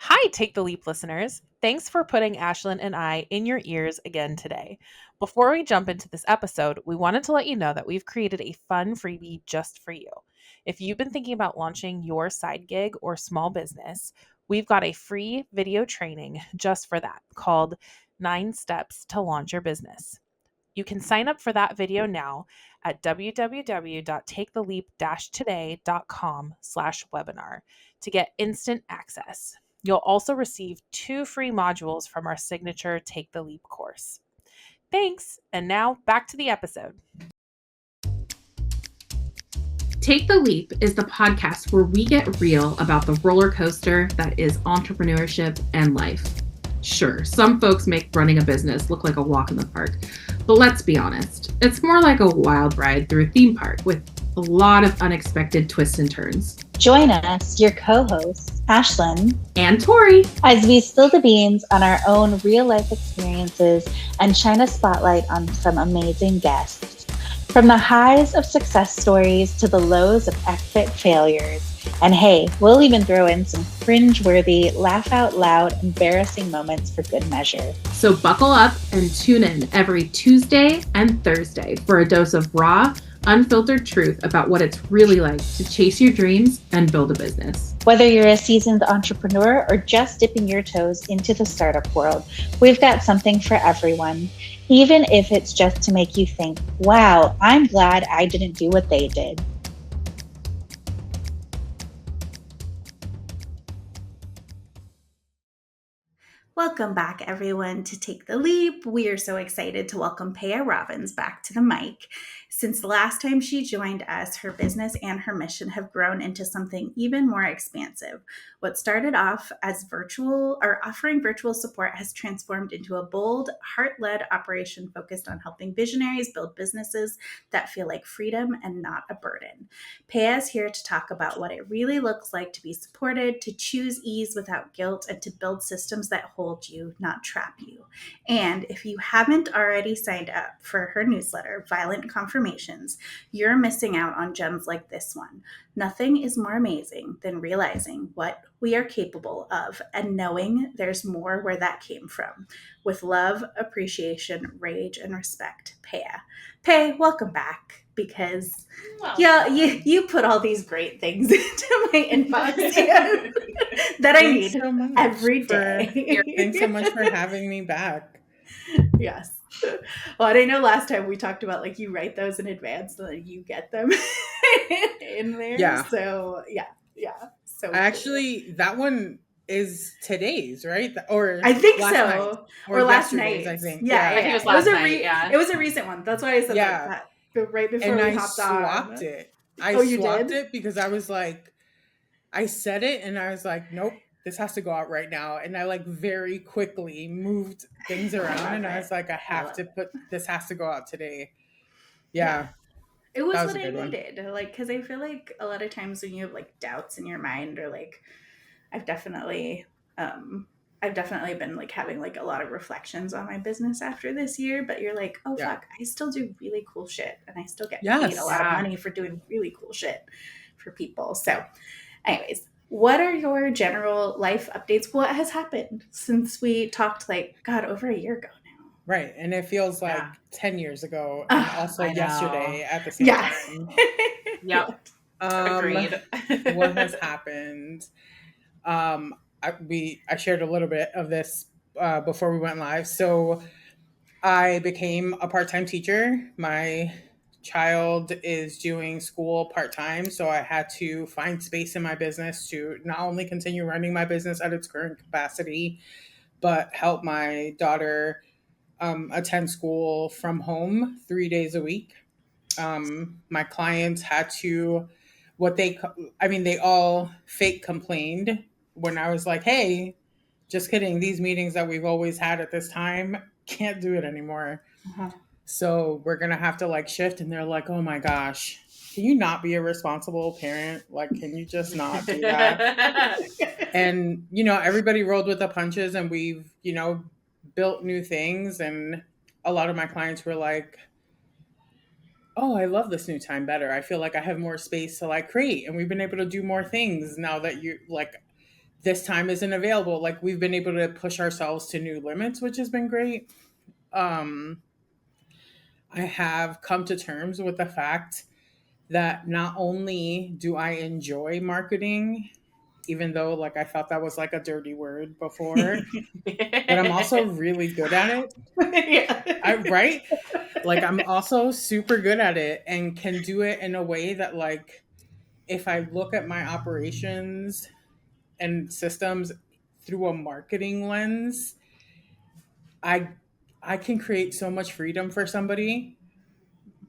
Hi, Take the Leap listeners. Thanks for putting Ashlyn and I in your ears again today. Before we jump into this episode, we wanted to let you know that we've created a fun freebie just for you. If you've been thinking about launching your side gig or small business, we've got a free video training just for that called 9 Steps to Launch Your Business. You can sign up for that video now at www.taketheleap-today.com/webinar to get instant access. You'll also receive 2 free modules from our signature Take the Leap course. Thanks, and now back to the episode. Take the Leap is the podcast where we get real about the roller coaster that is entrepreneurship and life. Sure, some folks make running a business look like a walk in the park, but let's be honest, it's more like a wild ride through a theme park with a lot of unexpected twists and turns. Join us, your co-hosts, Ashlan and Tory, as we spill the beans on our own real-life experiences and shine a spotlight on some amazing guests. From the highs of success stories to the lows of epic failures. And hey, we'll even throw in some cringe-worthy, laugh-out-loud, embarrassing moments for good measure. So buckle up and tune in every Tuesday and Thursday for a dose of raw, unfiltered truth about what it's really like to chase your dreams and build a business. Whether you're a seasoned entrepreneur or just dipping your toes into the startup world, we've got something for everyone. Even if it's just to make you think, wow, I'm glad I didn't do what they did. Welcome back, everyone, to Take the Leap. We are so excited to welcome Peya Robbins back to the mic. Since the last time she joined us, her business and her mission have grown into something even more expansive. What started off as offering virtual support has transformed into a bold, heart-led operation focused on helping visionaries build businesses that feel like freedom and not a burden. Peya is here to talk about what it really looks like to be supported, to choose ease without guilt, and to build systems that hold you, not trap you. And if you haven't already signed up for her newsletter, Violent Confirmations, you're missing out on gems like this one. Nothing is more amazing than realizing what we are capable of and knowing there's more where that came from. With love, appreciation, rage, and respect, Peya. Pei, welcome back, because you put all these great things into my inbox that I need so every day. Thanks so much for having me back. Yes. Well, and I know last time we talked about like you write those in advance so that you get them in there. Yeah. So yeah. So actually, cool. That one is today's, right? Or I think so. Or last night. I think. Yeah. I think it was last night. It was a recent one. That's why I said like that. But right before we hopped on. I swapped it. I swapped it because I was like, I said it and I was like, nope. This has to go out right now. And I like very quickly moved things around and I was like, this has to go out today. Yeah. It was what I needed. Like, cause I feel like a lot of times when you have like doubts in your mind or like, I've definitely been like having like a lot of reflections on my business after this year, but you're like, oh fuck, I still do really cool shit. And I still get paid a lot of money for doing really cool shit for people. So anyways, what are your general life updates? What has happened since we talked over a year ago now? Right. And it feels like 10 years ago and also yesterday at the same time. Yep. Agreed. What has happened? I shared a little bit of this before we went live. So I became a part-time teacher. My child is doing school part-time, so I had to find space in my business to not only continue running my business at its current capacity, but help my daughter attend school from home 3 days a week. My clients had to, they all fake complained when I was like, hey, just kidding. These meetings that we've always had at this time, can't do it anymore. Uh-huh. So we're going to have to like shift. And they're like, oh my gosh, can you not be a responsible parent? Like, can you just not do that? And, everybody rolled with the punches and we've, built new things. And a lot of my clients were like, oh, I love this new time better. I feel like I have more space to like create and we've been able to do more things now that you like this time isn't available. Like we've been able to push ourselves to new limits, which has been great. I have come to terms with the fact that not only do I enjoy marketing, even though like I thought that was like a dirty word before, but I'm also really good at it. Yeah. Right? Like I'm also super good at it and can do it in a way that like if I look at my operations and systems through a marketing lens, I I can create so much freedom for somebody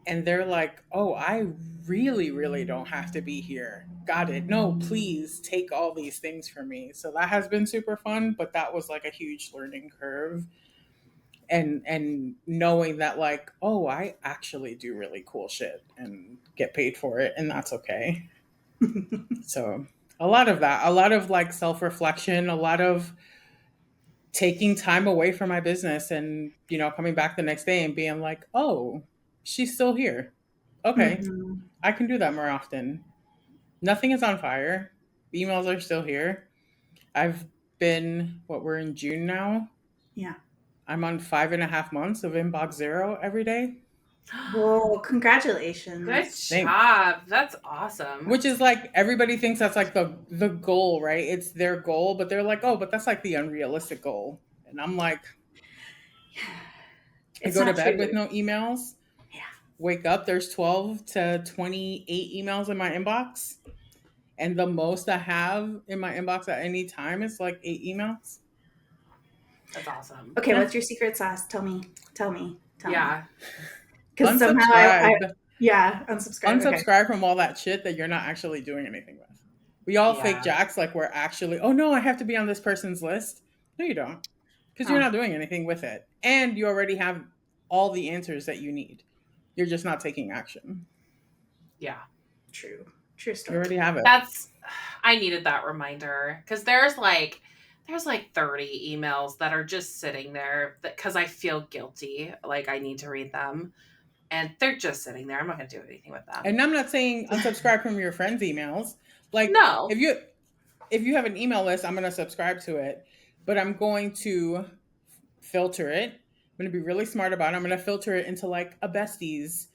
and they're like, "Oh, I really really don't have to be here. Got it. No, please take all these things for me." So that has been super fun, but that was like a huge learning curve. And knowing that like, "Oh, I actually do really cool shit and get paid for it and that's okay." So, a lot of that, a lot of like self-reflection, a lot of taking time away from my business and, coming back the next day and being like, "Oh, she's still here. Okay, Mhm. I can do that more often." Nothing is on fire. Emails are still here. I've been, we're in June now. Yeah. I'm on 5.5 months of inbox zero every day. Whoa, congratulations. Good Thanks. job. That's awesome. Which is like everybody thinks that's like the goal, right? It's their goal, but they're like, "Oh, but that's like the unrealistic goal." And I'm like, I It's go to not bed true. with no emails. Yeah. Wake up, there's 12 to 28 emails in my inbox. And the most I have in my inbox at any time is like 8 emails. That's awesome. Okay, Yeah. what's your secret sauce? Tell me. Yeah. Because somehow unsubscribe. Unsubscribe from all that shit that you're not actually doing anything with. We all Yeah. fake jacks like we're actually, "Oh no, I have to be on this person's list." No, you don't. Because you're not doing anything with it. And you already have all the answers that you need. You're just not taking action. Yeah. True You story. already have it. I needed that reminder because there's like 30 emails that are just sitting there because I feel guilty. Like I need to read them and they're just sitting there. I'm not going to do anything with them. And I'm not saying unsubscribe from your friends' emails. Like, no. If you have an email list, I'm going to subscribe to it. But I'm going to filter it. I'm going to be really smart about it. I'm going to filter it into like a besties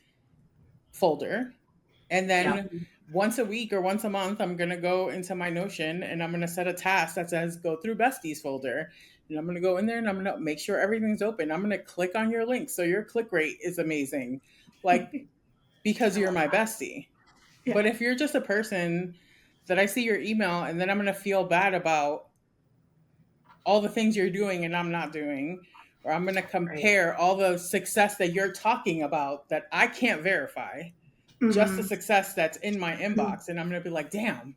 folder. And then once a week or once a month, I'm going to go into my Notion and I'm going to set a task that says go through besties folder. And I'm going to go in there and I'm going to make sure everything's open. I'm going to click on your link. So your click rate is amazing. Like, because you're my bestie. Yeah. But if you're just a person that I see your email and then I'm going to feel bad about all the things you're doing and I'm not doing, or I'm going to compare all the success that you're talking about that I can't verify, just the success that's in my inbox. And I'm going to be like, "Damn,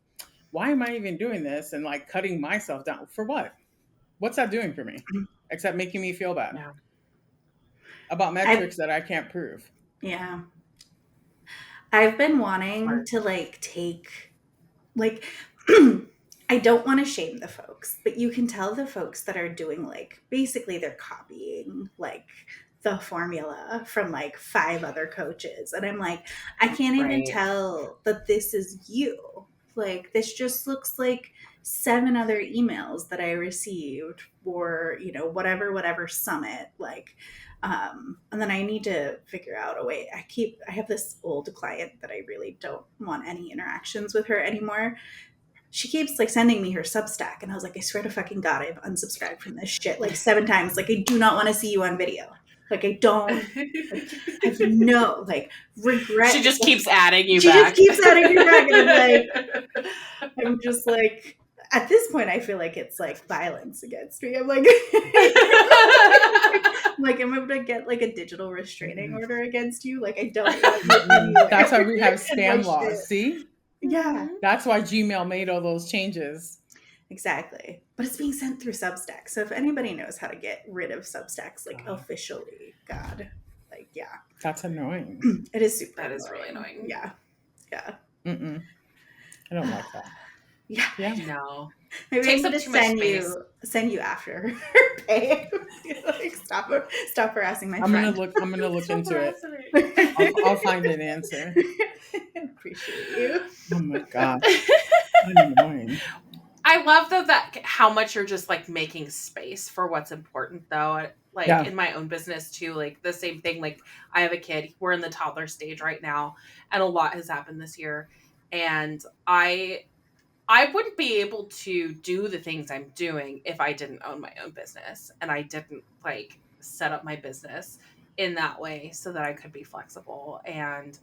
why am I even doing this?" And like cutting myself down for what? What's that doing for me? Except making me feel bad about metrics that I can't prove. Yeah. I've been wanting to like take like I don't want to shame the folks, but you can tell the folks that are doing like basically they're copying like the formula from like 5 other coaches. And I'm like, I can't even tell that this is you. Like this just looks like 7 other emails that I received for, whatever summit. Like, and then I need to figure out a way. I have this old client that I really don't want any interactions with her anymore. She keeps like sending me her Substack. And I was like, I swear to fucking God, I've unsubscribed from this shit like 7 times. Like, I do not want to see you on video. Like, I don't, like, I have no, like, regret. She just keeps adding you She back. just keeps adding you back. And I'm just like, at this point, I feel like it's like violence against me. I'm like, am I going to get like a digital restraining order against you? Like, I don't know. That's why we have spam laws. See? Yeah. That's why Gmail made all those changes. Exactly. But it's being sent through Substack. So if anybody knows how to get rid of Substacks, like officially, God, like, yeah. That's annoying. It is super That is really annoying. Yeah. Yeah. I don't like that. Yeah. No. Maybe Takes I need up to too much space. send you after her pay. Like, stop harassing my friend. I'm gonna look into it. I'll find an answer. Appreciate you. Oh my God. Annoying. I love though that how much you're just like making space for what's important though. Like Yeah. in my own business too, like the same thing. Like I have a kid, we're in the toddler stage right now, and a lot has happened this year. And I wouldn't be able to do the things I'm doing if I didn't own my own business and I didn't like set up my business in that way so that I could be flexible. And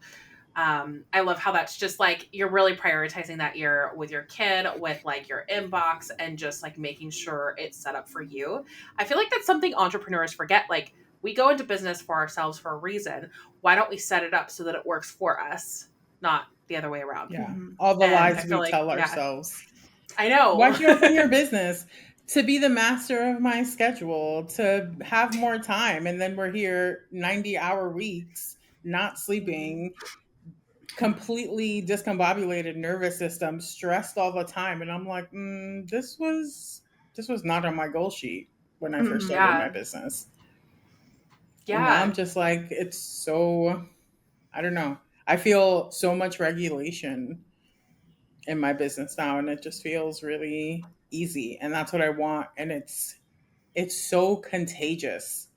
I love how that's just like you're really prioritizing that year with your kid, with like your inbox, and just like making sure it's set up for you. I feel like that's something entrepreneurs forget. Like we go into business for ourselves for a reason. Why don't we set it up so that it works for us, not the other way around? Yeah. Mhm. All the And lies I feel we like, tell yeah, ourselves. I know. Why'd you open your business? To be the master of my schedule, to have more time. And then we're here 90-hour weeks, not sleeping, completely discombobulated nervous system, stressed all the time. And I'm like, this was not on my goal sheet when I first started my Yeah. business. And now I'm Yeah. just like, it's so, I don't know. I feel so much regulation in my business now, and it just feels really easy. And that's what I want. And it's so contagious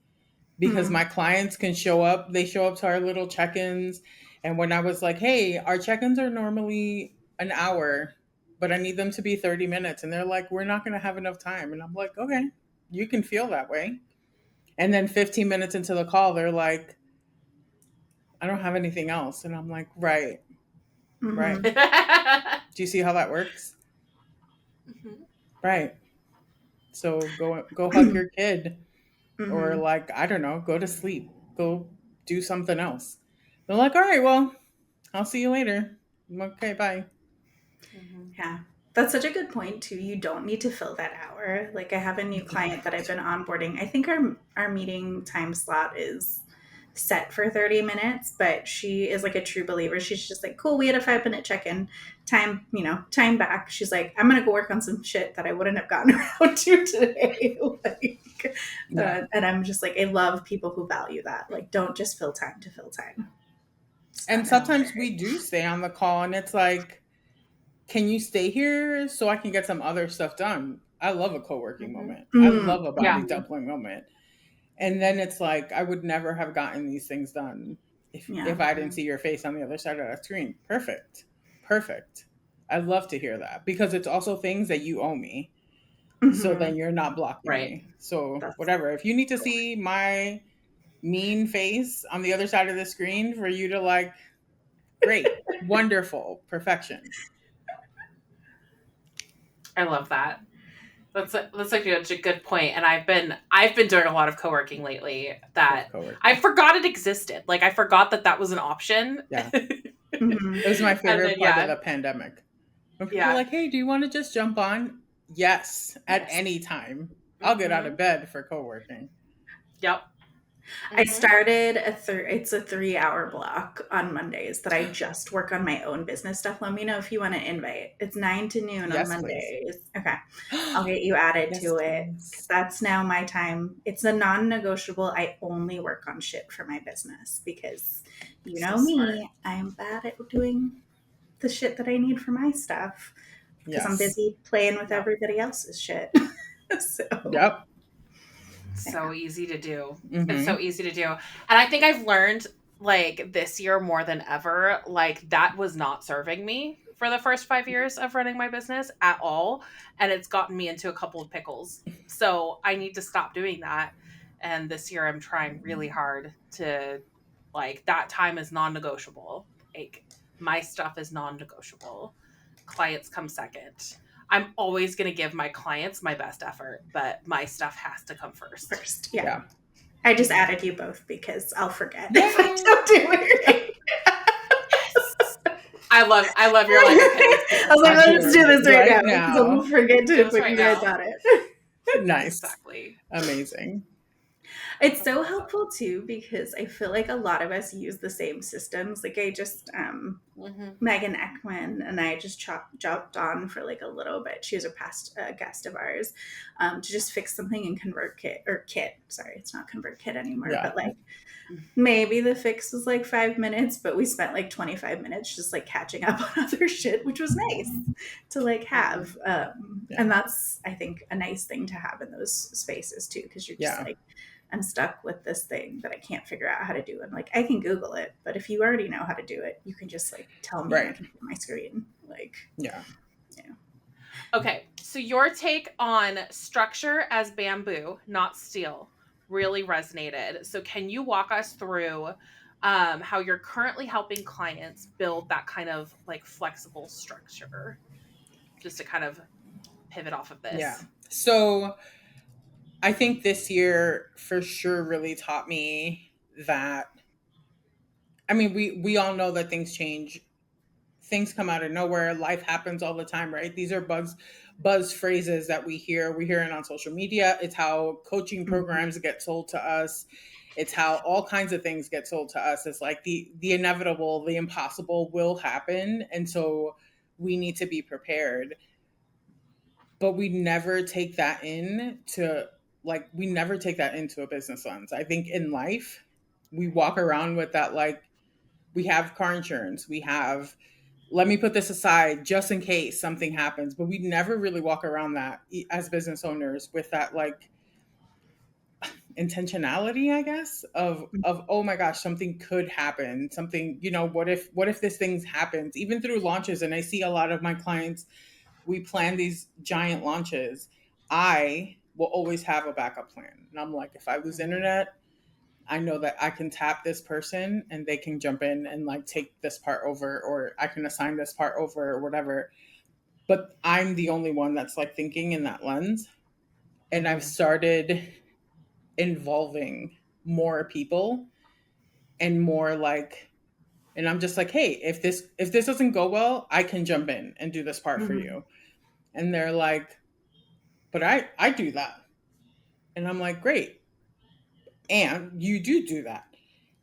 because Mhm. my clients can show up. They show up to our little check-ins. And when I was like, hey, our check-ins are normally an hour, but I need them to be 30 minutes. And they're like, we're not going to have enough time. And I'm like, okay, you can feel that way. And then 15 minutes into the call, they're like, I don't have anything else. And I'm like, right. Mhm. Do you see how that works? Right. So go hug your kid, or Mhm. like, I don't know, go to sleep, go do something else. They're like, all right, well, I'll see you later. I'm like, okay, bye. Yeah. That's such a good point too. You don't need to fill that hour. Like I have a new client that I've been onboarding. I think our meeting time slot is set for 30 minutes, but she is like a true believer. She's just like, cool, we had a 5-minute check-in. Time, time back. She's like, I'm gonna go work on some shit that I wouldn't have gotten around to today. Yeah. And I'm just like, I love people who value that. Like, don't just fill time to fill time. It's And not sometimes necessary. we do stay on the call, and it's like, can you stay here so I can get some other stuff done? I love a co-working moment. I love a body Yeah. dumpling moment. And then it's like, I would never have gotten these things done Yeah. if I didn't see your face on the other side of that screen. Perfect. Perfect. I love to hear that because it's also things that you owe me. So then you're not blocking Right. me. So That's whatever. If you need to see my mean face on the other side of the screen for you to like, great, wonderful, perfection. I love that. That's like such a good point. And I've been doing a lot of co-working lately that Love co-working. I forgot it existed. Like I forgot that was an option. Yeah. Mhm. It was my And favorite then, part of yeah. the pandemic. When people were Yeah. like, hey, do you want to just jump on? Yes, at Yes. any time. I'll get out of bed for co-working. Yep. I started it's a 3-hour block on Mondays that I just work on my own business stuff. Let me know if you want to invite. It's 9 to noon on Yes, please. Mondays. Okay. I'll get you added Yes, to it. please. That's now my time. It's a non-negotiable. I only work on shit for my business because you know So me, smart. I'm bad at doing the shit that I need for my stuff because I'm Yes. busy playing with Yep. everybody else's shit. So Yep. So easy to do. Mm-hmm. It's so easy to do. And I think I've learned like this year more than ever, like that was not serving me for the first 5 years of running my business at all. And it's gotten me into a couple of pickles. So I need to stop doing that. And this year I'm trying really hard to like that time is non-negotiable. Like my stuff is non-negotiable. Clients come second. I'm always going to give my clients my best effort, but my stuff has to come first. first, yeah. Yeah. I just added you both because I'll forget Yay! if I don't do it right. Yes. I love your like, okay, let's do I this. was like, let's do this right, Right now because I'll now. forget Do to this put right you guys now. on it. Nice. Exactly. Amazing. It's so helpful too because I feel like a lot of us use the same systems. Like I just Megan Ekman and I just jumped on for like a little bit. She was a past guest of ours, to just fix something in Kit. Sorry, it's not ConvertKit anymore, Yeah. but like maybe the fix was like 5 minutes, but we spent like 25 minutes just like catching up on other shit, which was nice to like have. And that's, I think, a nice thing to have in those spaces too, because you're just like, I'm stuck with this thing that I can't figure out how to do. And like, I can Google it, but if you already know how to do it, you can just like tell me and I can do my screen. Like, yeah. Okay. So your take on structure as bamboo, not steel, really resonated. So can you walk us through how you're currently helping clients build that kind of like flexible structure? Just to kind of pivot off of this. Yeah. So I think this year for sure really taught me that, I mean, we all know that things change. Things come out of nowhere. Life happens all the time, right? These are buzz phrases that we hear. We hear it on social media. It's how coaching programs get sold to us. It's how all kinds of things get sold to us. It's like the inevitable, the impossible will happen. And so we need to be prepared. But we never take that into a business lens. I think in life, we walk around with that, like, we have car insurance, we have, let me put this aside just in case something happens, but we never really walk around that as business owners with that like intentionality, I guess, of oh my gosh, something could happen, something, what if this thing happens, even through launches. And I see a lot of my clients, we plan these giant launches. I will always have a backup plan. And I'm like, if I lose internet, I know that I can tap this person and they can jump in and like take this part over, or I can assign this part over or whatever. But I'm the only one that's like thinking in that lens. And I've started involving more people and more like, and I'm just like, hey, if this doesn't go well, I can jump in and do this part for you. And they're like, but I do that. And I'm like, great. And you do that.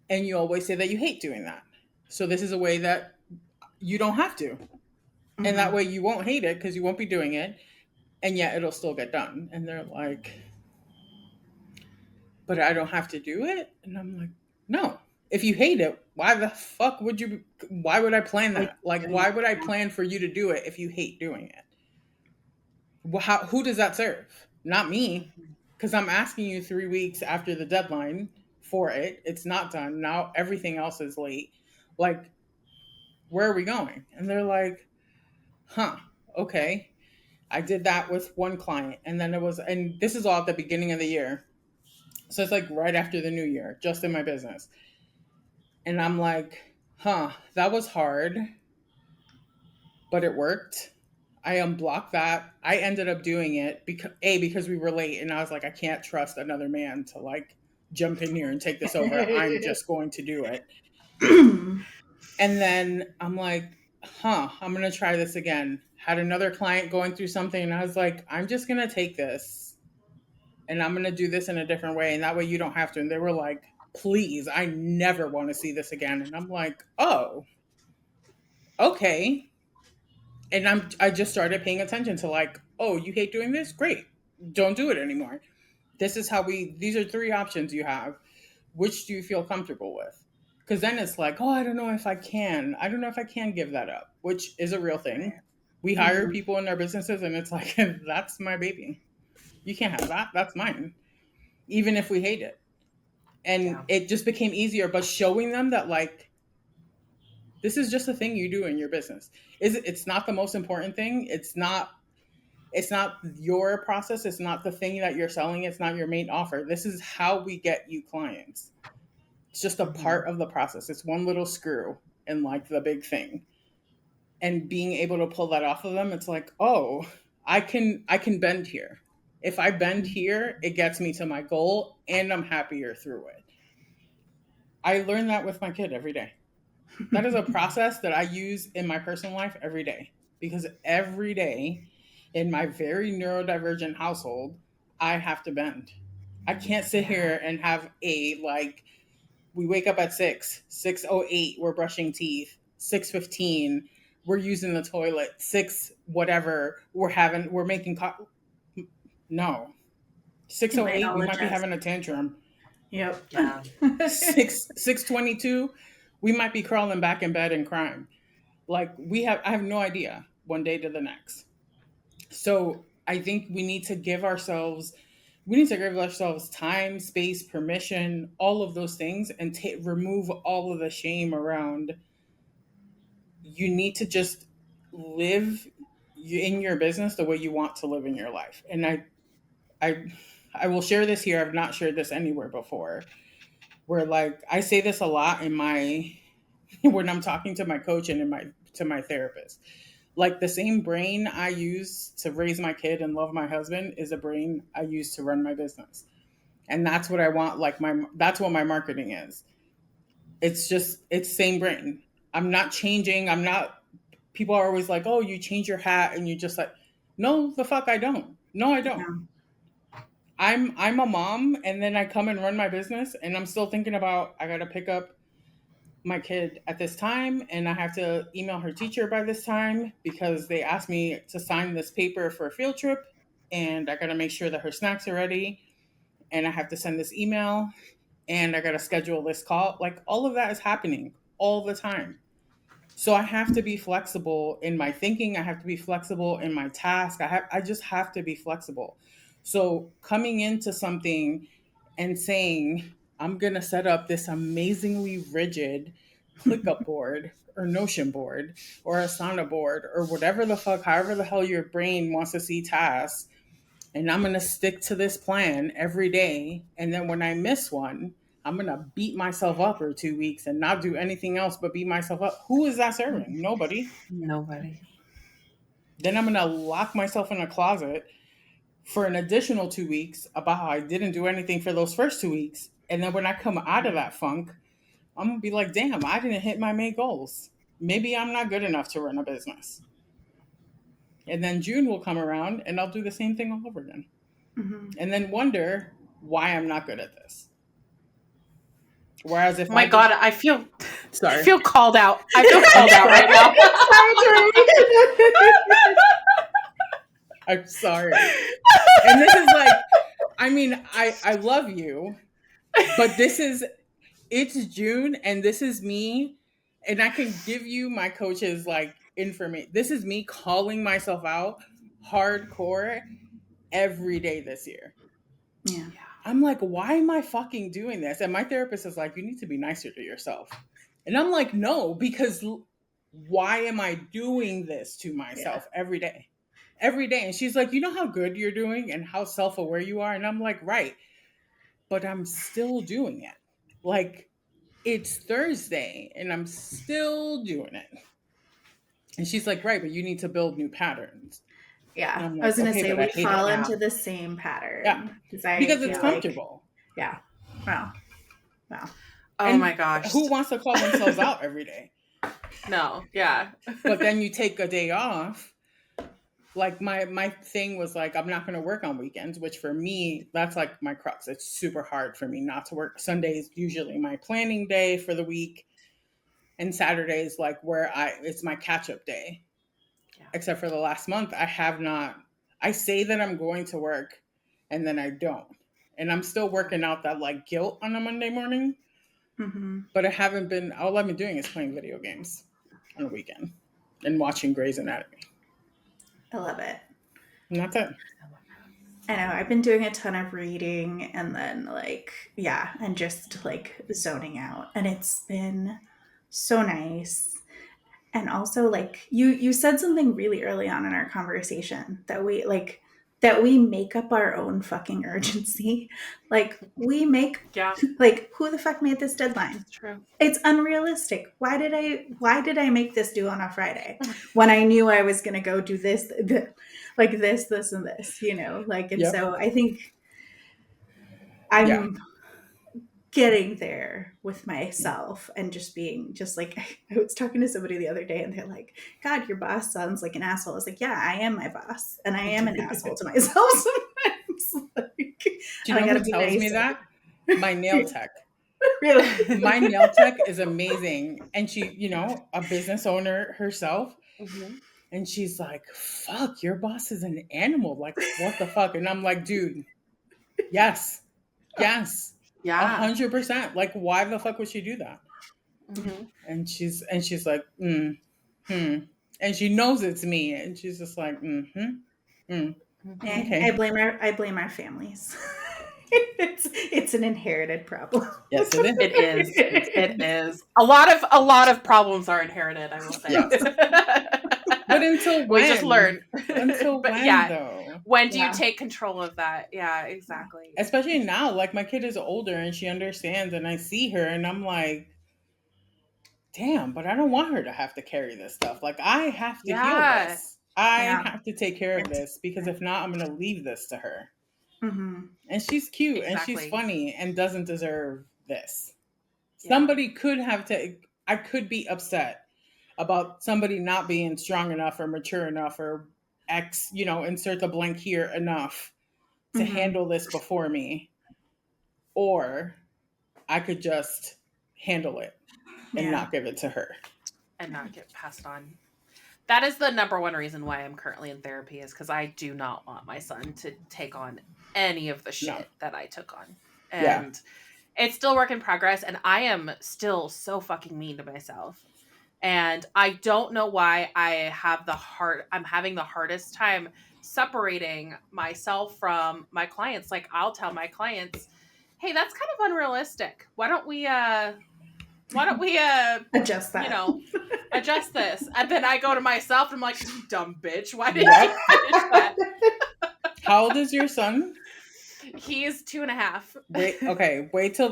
And you always say that you hate doing that. So this is a way that you don't have to. And that way you won't hate it because you won't be doing it. And yet it'll still get done. And they're like, but I don't have to do it. And I'm like, no. If you hate it, why would I plan that? Like, why would I plan for you to do it if you hate doing it? Who does that serve? Not me. Because I'm asking you 3 weeks after the deadline for it. It's not done. Now everything else is late. Like, where are we going? And they're like, okay. I did that with one client. And then and this is all at the beginning of the year. So it's like right after the new year, just in my business. And I'm like, that was hard, but it worked. I unblocked that. I ended up doing it because we were late, and I was like, I can't trust another man to like jump in here and take this over. I'm just going to do it. And then I'm like, I'm going to try this again. Had another client going through something, and I was like, I'm just going to take this and I'm going to do this in a different way. And that way you don't have to. And they were like, please, I never want to see this again. And I'm like, oh, okay. And I just started paying attention to like, oh, you hate doing this? Great. Don't do it anymore. These are 3 options you have. Which do you feel comfortable with? Because then it's like, oh, I don't know if I can give that up, which is a real thing. We hire people in their businesses and it's like, that's my baby. You can't have that. That's mine. Even if we hate it. And it just became easier, but showing them that like, this is just a thing you do in your business. It's not the most important thing. It's not your process. It's not the thing that you're selling. It's not your main offer. This is how we get you clients. It's just a part of the process. It's one little screw in like the big thing. And being able to pull that off of them, it's like, oh, I can bend here. If I bend here, it gets me to my goal and I'm happier through it. I learn that with my kid every day. That is a process that I use in my personal life every day, because every day in my very neurodivergent household, I have to bend. I can't sit here and have we wake up at 6:08, we're brushing teeth. 6:15, we're using the toilet. 6 whatever, we're making no. It might 6:08, all we might be adjust. having a tantrum. Yep. Yeah. 6:22, we might be crawling back in bed and crying. Like I have no idea one day to the next. So I think we need to give ourselves time, space, permission, all of those things, and remove all of the shame around. You need to just live in your business the way you want to live in your life. And I I will share this here. I've not shared this anywhere before. Where like I say this a lot in my when I'm talking to my coach and to my therapist. Like the same brain I use to raise my kid and love my husband is a brain I use to run my business. And that's what I want. That's what my marketing is. It's same brain. I'm not changing. People are always like, oh, you change your hat and you just like, no, the fuck I don't. No, I don't. Yeah. I'm a mom and then I come and run my business and I'm still thinking about, I got to pick up my kid at this time and I have to email her teacher by this time because they asked me to sign this paper for a field trip and I got to make sure that her snacks are ready and I have to send this email and I got to schedule this call. Like all of that is happening all the time. So I have to be flexible in my thinking. I have to be flexible in my task. I just have to be flexible. So coming into something and saying, I'm going to set up this amazingly rigid ClickUp board or Notion board or Asana board or whatever the fuck, however the hell your brain wants to see tasks. And I'm going to stick to this plan every day. And then when I miss one, I'm going to beat myself up for 2 weeks and not do anything else but beat myself up. Who is that serving? Nobody. Nobody. Then I'm going to lock myself in a closet for an additional 2 weeks about how I didn't do anything for those first 2 weeks. And then when I come out of that funk, I'm going to be like, damn, I didn't hit my May goals. Maybe I'm not good enough to run a business. And then June will come around and I'll do the same thing all over again. Mm-hmm. And then wonder why I'm not good at this. Whereas if Oh my God, I feel called out. I feel called out right now. I'm sorry. And this is like, I mean, I love you, but it's June and this is me. And I can give you my coach's like information. This is me calling myself out hardcore every day this year. Yeah. I'm like, why am I fucking doing this? And my therapist is like, you need to be nicer to yourself. And I'm like, no, because why am I doing this to myself every day? Every day. And she's like, you know how good you're doing and how self-aware you are? And I'm like, right. But I'm still doing it. Like, it's Thursday and I'm still doing it. And she's like, right, but you need to build new patterns. Yeah. Like, I was going to okay, say, but I we hate fall it. into the same pattern. Yeah. Because it's comfortable. Yeah. Wow. Oh And my gosh. Who wants to call themselves out every day? No. Yeah. But then you take a day off. Like my thing was like, I'm not going to work on weekends, which for me, that's like my crux. It's super hard for me not to work. Sunday is usually my planning day for the week. And Saturday is like it's my catch up day. Yeah. Except for the last month, I say that I'm going to work and then I don't. And I'm still working out that like guilt on a Monday morning. Mm-hmm. But all I've been doing is playing video games on the weekend and watching Grey's Anatomy. I love it. And that's it. I know. I've been doing a ton of reading and then and just like zoning out. And it's been so nice. And also like you said something really early on in our conversation that we make up our own fucking urgency. Like we make like, who the fuck made this deadline? That's true. It's unrealistic. Why did I make this due on a Friday when I knew I was going to go do this, like this, and this, you know, like, and so I think I'm getting there with myself and just being just like, I was talking to somebody the other day and they're like, God, your boss sounds like an asshole. I was like, yeah, I am my boss and I am an asshole to myself sometimes. Like, do you know who tells me that? My nail tech. Really? My nail tech is amazing. And she, a business owner herself. Mhm. And she's like, fuck, your boss is an animal. Like, what the fuck? And I'm like, dude, yes, yes, Yeah. 100%. Like, why the fuck would she do that? Mhm. And she's like, and she knows it's me, and she's just like, Yeah, okay, I blame our families. It's an inherited problem. yes, it is. It is. It is. A lot of problems are inherited, I will say. Yes. But until when? We just learn. Until But when, yeah, though? when do you Yeah. take control of that? Yeah, exactly. Especially now, like my kid is older and she understands, and I see her, and I'm like, damn, but I don't want her to have to carry this stuff. Like, I have to heal Yeah. this. I Yeah. have to take care of this, because if not, I'm going to leave this to her. Mm-hmm. And she's cute and Exactly. she's funny and doesn't deserve this. Yeah. Somebody could I could be upset about somebody not being strong enough or mature enough or insert the blank here enough to Mhm. handle this before me. Or I could just handle it and Yeah. not give it to her. And not get passed on. That is the number one reason why I'm currently in therapy, is because I do not want my son to take on any of the shit that I took on. And it's still work in progress, and I am still so fucking mean to myself. And I don't know why I'm having the hardest time separating myself from my clients. Like, I'll tell my clients, hey, that's kind of unrealistic. Why don't we Adjust that. adjust this? And then I go to myself and I'm like, you dumb bitch, why didn't you finish that? How old is your son? He's 2.5. Wait till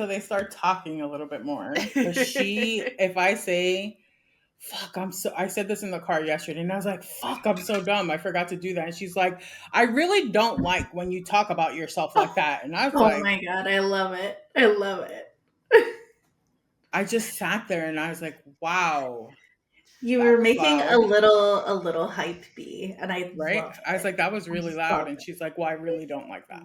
they start talking a little bit more. Because if I say, fuck, I said this in the car yesterday, and I was like, fuck, I'm so dumb, I forgot to do that. And she's like, I really don't like when you talk about yourself like that. And I was like, Oh my God, I love it. I love it. I just sat there and I was like, wow. You That were was making loud. a little hype bee, and I Right? loved I was it. like, that was really loud. Love And it. she's like, well, I really don't like that.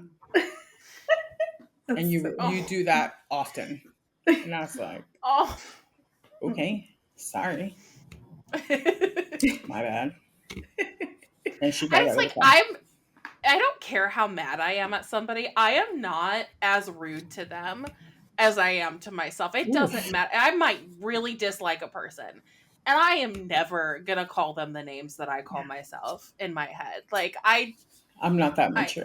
That's And you so- you do that often. And I was like, Oh. okay, sorry, my bad. And she got I was out of like, the car. I don't care how mad I am at somebody. I am not as rude to them as I am to myself. It doesn't matter. I might really dislike a person, and I am never gonna call them the names that I call myself in my head. Like, I'm not that mature.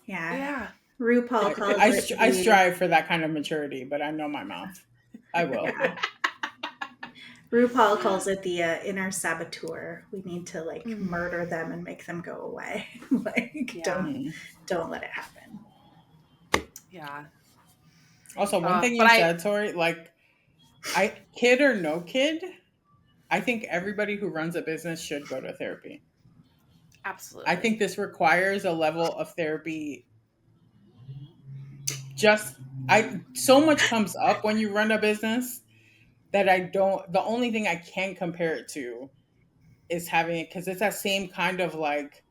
yeah. RuPaul calls I it strive for that kind of maturity, but I know my mouth. I will. Yeah. RuPaul calls it the inner saboteur. We need to murder them and make them go away. Don't let it happen. Yeah. Also, one thing you said, Tori, like, kid or no kid, I think everybody who runs a business should go to therapy. Absolutely. I think this requires a level of therapy. So much comes up when you run a business that the only thing I can compare it to is having it, because it's that same kind of like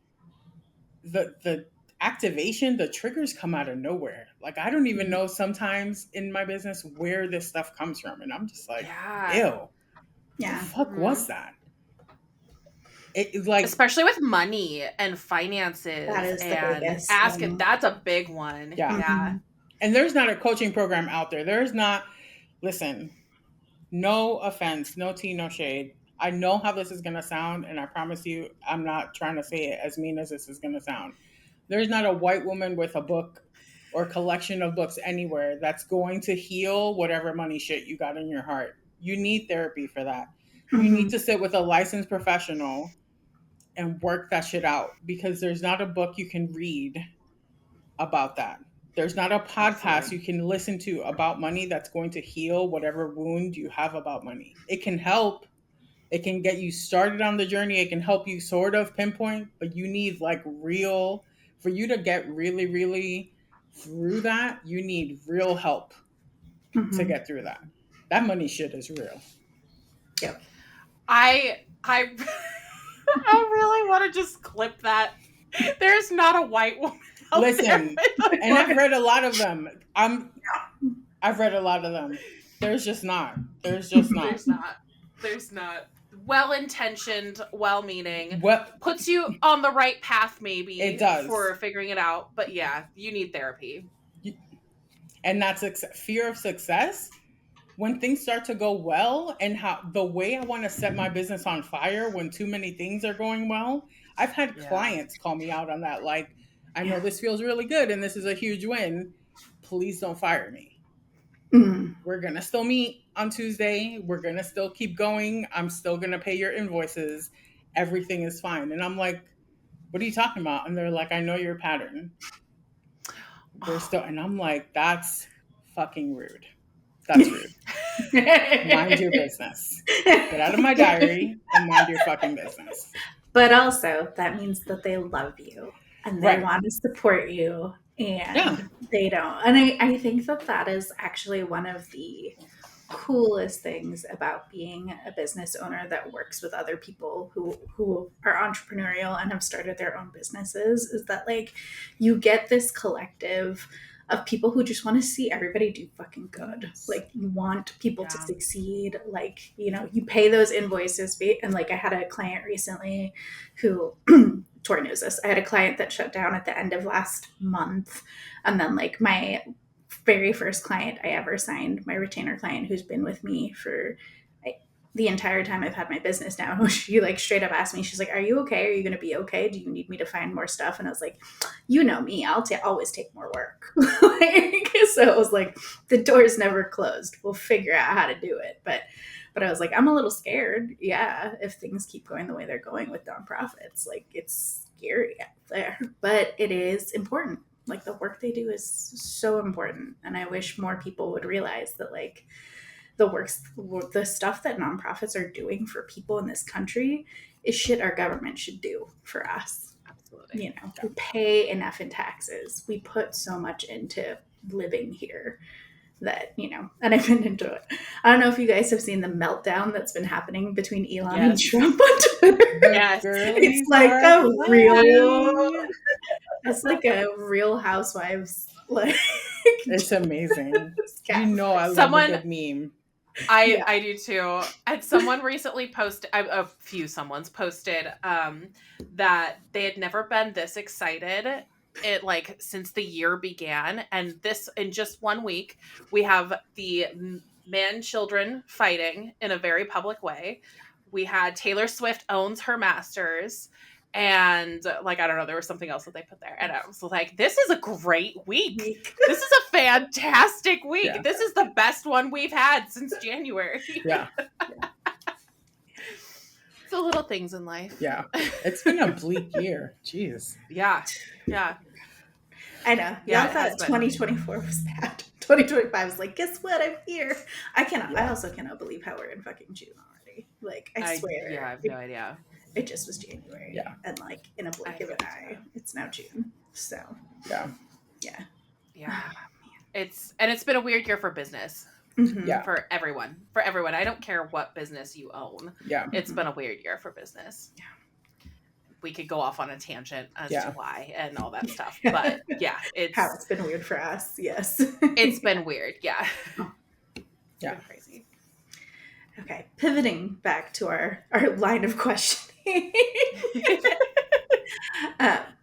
the activation, the triggers come out of nowhere. Like, I don't even know sometimes in my business where this stuff comes from. And I'm just like, ew. Yeah. The fuck was that? It's like, especially with money and finances, that is the and biggest asking, one. that's a big one. Yeah. And there's not a coaching program out there. There's not, listen, no offense, no tea, no shade. I know how this is going to sound, and I promise you, I'm not trying to say it as mean as this is going to sound. There's not a white woman with a book or collection of books anywhere that's going to heal whatever money shit you got in your heart. You need therapy for that. You need to sit with a licensed professional and work that shit out, because there's not a book you can read about that. There's not a podcast you can listen to about money that's going to heal whatever wound you have about money. It can help. It can get you started on the journey. It can help you sort of pinpoint, but you need for you to get really, really through that, you need real help to get through that. That money shit is real. Yep. I really want to just clip that. There's not a white woman out Listen, there. and I've read a lot of them. I've read a lot of them. There's just not. There's just not. There's not. Well-intentioned, well-meaning, What puts you on the right path maybe it does for figuring it out. But yeah, you need therapy. And that's fear of success. When things start to go well, and how the way I want to set my business on fire when too many things are going well. I've had clients call me out on that. Like, I know this feels really good and this is a huge win. Please don't fire me. We're going to still meet on Tuesday. We're going to still keep going. I'm still going to pay your invoices. Everything is fine. And I'm like, what are you talking about? And they're like, I know your pattern. We're still, and I'm like, that's fucking rude. That's rude. Mind your business. Get out of my diary and mind your fucking business. But also, that means that they love you and they want to support you, and they don't. And I think that is actually one of the coolest things about being a business owner that works with other people who are entrepreneurial and have started their own businesses, is that like you get this collective of people who just want to see everybody do fucking good. Like, you want people to succeed. Like, you know, you pay those invoices. And like, I had a client recently who, Tori knows this, I had a client that shut down at the end of last month. And then like my very first client I ever signed, my retainer client who's been with me for the entire time I've had my business now, she like straight up asked me, she's like, are you okay? Are you going to be okay? Do you need me to find more stuff? And I was like, you know me, I'll always take more work. So it was like, the door's never closed. We'll figure out how to do it. But I was like, I'm a little scared. Yeah. If things keep going the way they're going with nonprofits, like it's scary out there, but it is important. Like the work they do is so important. And I wish more people would realize that like, the stuff that nonprofits are doing for people in this country is shit our government should do for us. Absolutely. You know, we pay enough in taxes. We put so much into living here that, you know, and I've been into it. I don't know if you guys have seen the meltdown that's been happening between Elon and Trump on Twitter. Yes. It's like it's like a Real Housewives, like it's amazing. You know, I love a good meme. I do too. And someone recently posted, a few someone's posted that they had never been this excited since the year began. And this, in just 1 week, we have the men, children fighting in a very public way. We had Taylor Swift owns her masters. And like, I don't know, there was something else that they put there. And I was like, this is a great week. This is a fantastic week. Yeah. This is the best one we've had since January. Yeah. It's the little things in life. Yeah. It's been a bleak year. Jeez. Yeah. I know. Yeah, I thought 2024 was bad. 2025 was like, guess what? I'm here. I also cannot believe how we're in fucking June already. Like, I swear. Yeah, I have no idea. It just was January. Yeah. And like in a blink of an eye, it's now June. So yeah. It's been a weird year for business. Mm-hmm. Yeah. For everyone. I don't care what business you own. Yeah. It's been a weird year for business. Yeah. We could go off on a tangent as to why and all that stuff. But yeah, it's been weird for us. Yes. It's been weird. Yeah. Yeah. It's been crazy. Okay. Pivoting back to our line of questioning.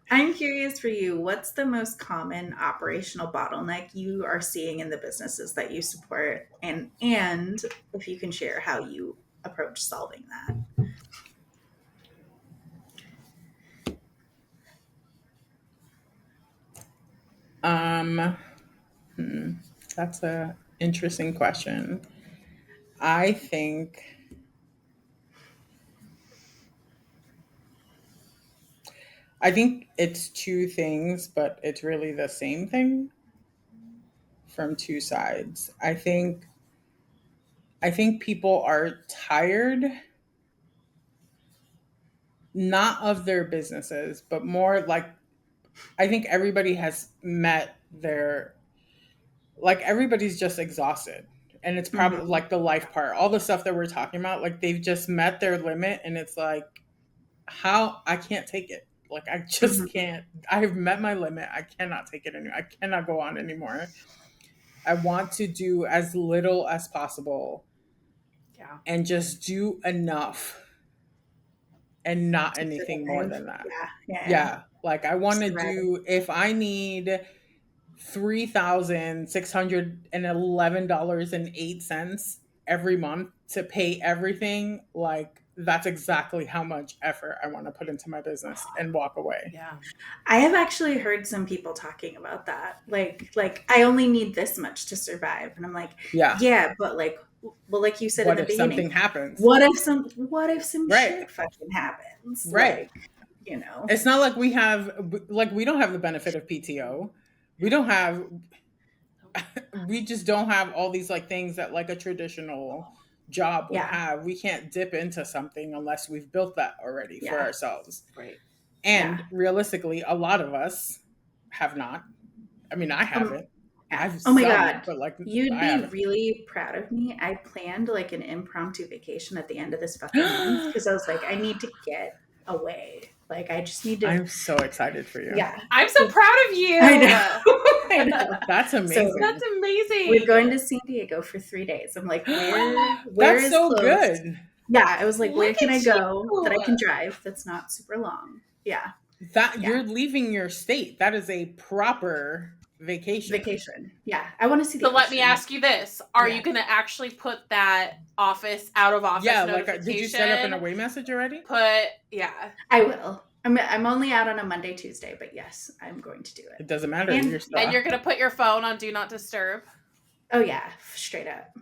I'm curious for you, what's the most common operational bottleneck you are seeing in the businesses that you support? And if you can share how you approach solving that. That's a interesting question. I think it's two things, but it's really the same thing from two sides. I think people are tired, not of their businesses, but more like, I think everybody has met everybody's just exhausted. And it's probably like the life part, all the stuff that we're talking about, like they've just met their limit, and it's like, how I can't take it. Like, I just can't. I've met my limit. I cannot take it anymore. I cannot go on anymore. I want to do as little as possible. Yeah. And just do enough and not To anything more survive. than that. Yeah. Yeah. Like I want to Survive. do, if I need $3,611.08 every month to pay everything, like that's exactly how much effort I want to put into my business and walk away. Yeah. I have actually heard some people talking about that. Like I only need this much to survive. And I'm like, Yeah. yeah, but like, well, like you said in What the if beginning, something happens? what if some Right. shit fucking happens? Right. Like, you know, It's not like we don't have the benefit of PTO. We don't have, we just don't have all these like things that like a traditional job would yeah, have. We can't dip into something unless we've built that already for yeah, ourselves. Right. And yeah. realistically, a lot of us have not. I mean, I haven't. Yeah. I've Oh my some, God. but like You'd I be haven't. really proud of me. I planned like an impromptu vacation at the end of this fucking month because I was like, I need to get away. Like, I just need to. I'm so excited for you. Yeah. I'm so proud of you. I know. I know. That's amazing. That's amazing. We're going to San Diego for 3 days. I'm like, where That's is so close? good. Yeah. I was like, where Look can I at go you. that I can drive that's not super long? Yeah. That Yeah. you're leaving your state. That is a proper vacation. Yeah. I want to see the So let me ocean. ask you this. Are Yeah. you going to actually put that out of office Yeah, notification? like did you set up an away message already? Yeah. I will. I'm only out on a Monday, Tuesday, but yes, I'm going to do it. It doesn't matter. And- You're still And you're going to put your phone on Do Not Disturb? Oh yeah, straight up.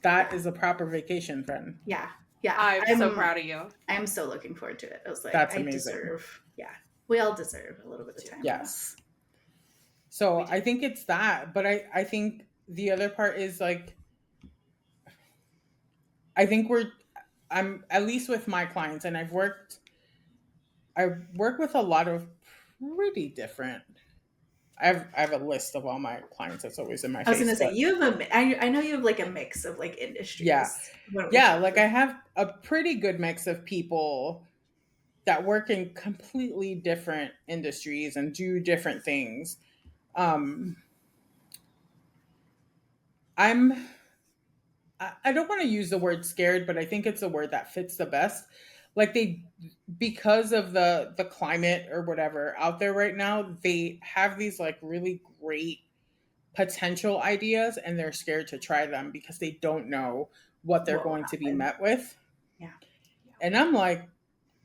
That is a proper vacation, friend. Yeah. Yeah. I'm so proud of you. I'm so looking forward to it. I was like, That's I amazing. deserve. Yeah. We all deserve a little bit of time. Yes. So I think it's that, but I think the other part is like, I think I'm at least with my clients, and I work with a lot of pretty different. I have a list of all my clients that's always in my face. I was gonna say you have I know you have like a mix of like industries. Yeah, like I have a pretty good mix of people that work in completely different industries and do different things. I don't want to use the word scared, but I think it's a word that fits the best. Like because of the climate or whatever out there right now, they have these like really great potential ideas and they're scared to try them because they don't know what they're going to be met with. Yeah. And I'm like,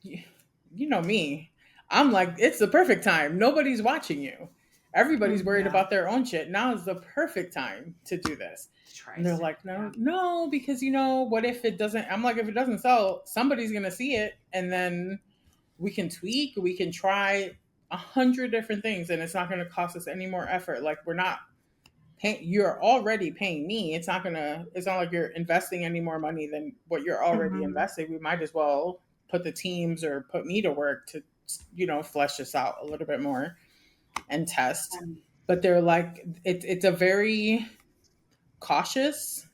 you know me, I'm like, it's the perfect time. Nobody's watching you. Everybody's worried about their own shit. Now is the perfect time to do this. And they're like, no, because what if it doesn't? I'm like, if it doesn't sell, somebody's going to see it. And then we can tweak, we can try 100 different things and it's not going to cost us any more effort. Like we're not paying, you're already paying me. It's not like you're investing any more money than what you're already investing. We might as well put the teams or put me to work to, flesh this out a little bit more and test. But they're like, it's a very cautious,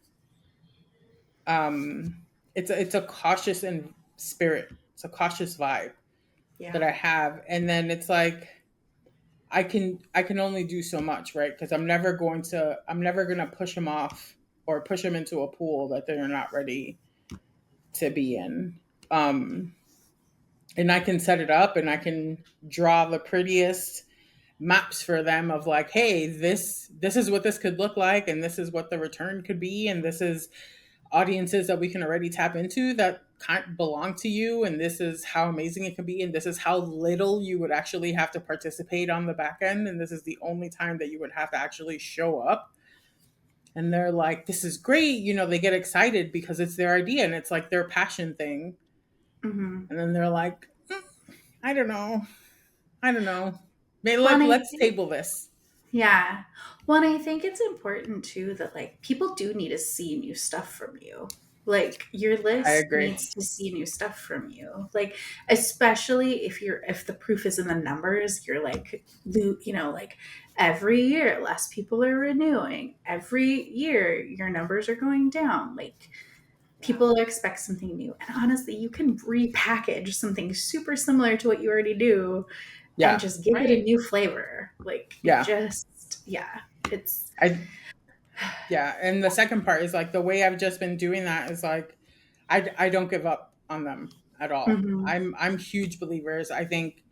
it's a cautious in spirit. It's a cautious vibe that I have. And then it's like, I can only do so much, right? Because I'm never going to push them off or push them into a pool that they're not ready to be in. And I can set it up and I can draw the prettiest maps for them of like, hey, this is what this could look like, and this is what the return could be, and this is audiences that we can already tap into that kind of belong to you, and this is how amazing it can be, and this is how little you would actually have to participate on the back end, and this is the only time that you would have to actually show up. And they're like, this is great, they get excited because it's their idea and it's like their passion thing. And then they're like, I don't know. Maybe let's table this. Yeah. Well, and I think it's important too that like people do need to see new stuff from you. Like your list needs to see new stuff from you. Like especially if the proof is in the numbers, you're like, like every year less people are renewing. Every year your numbers are going down. Like people expect something new. And honestly, you can repackage something super similar to what you already do. And just give it a new flavor. Like, it's Yeah. And the second part is like the way I've just been doing that is like I don't give up on them at all. Mhm. I'm huge believers. I think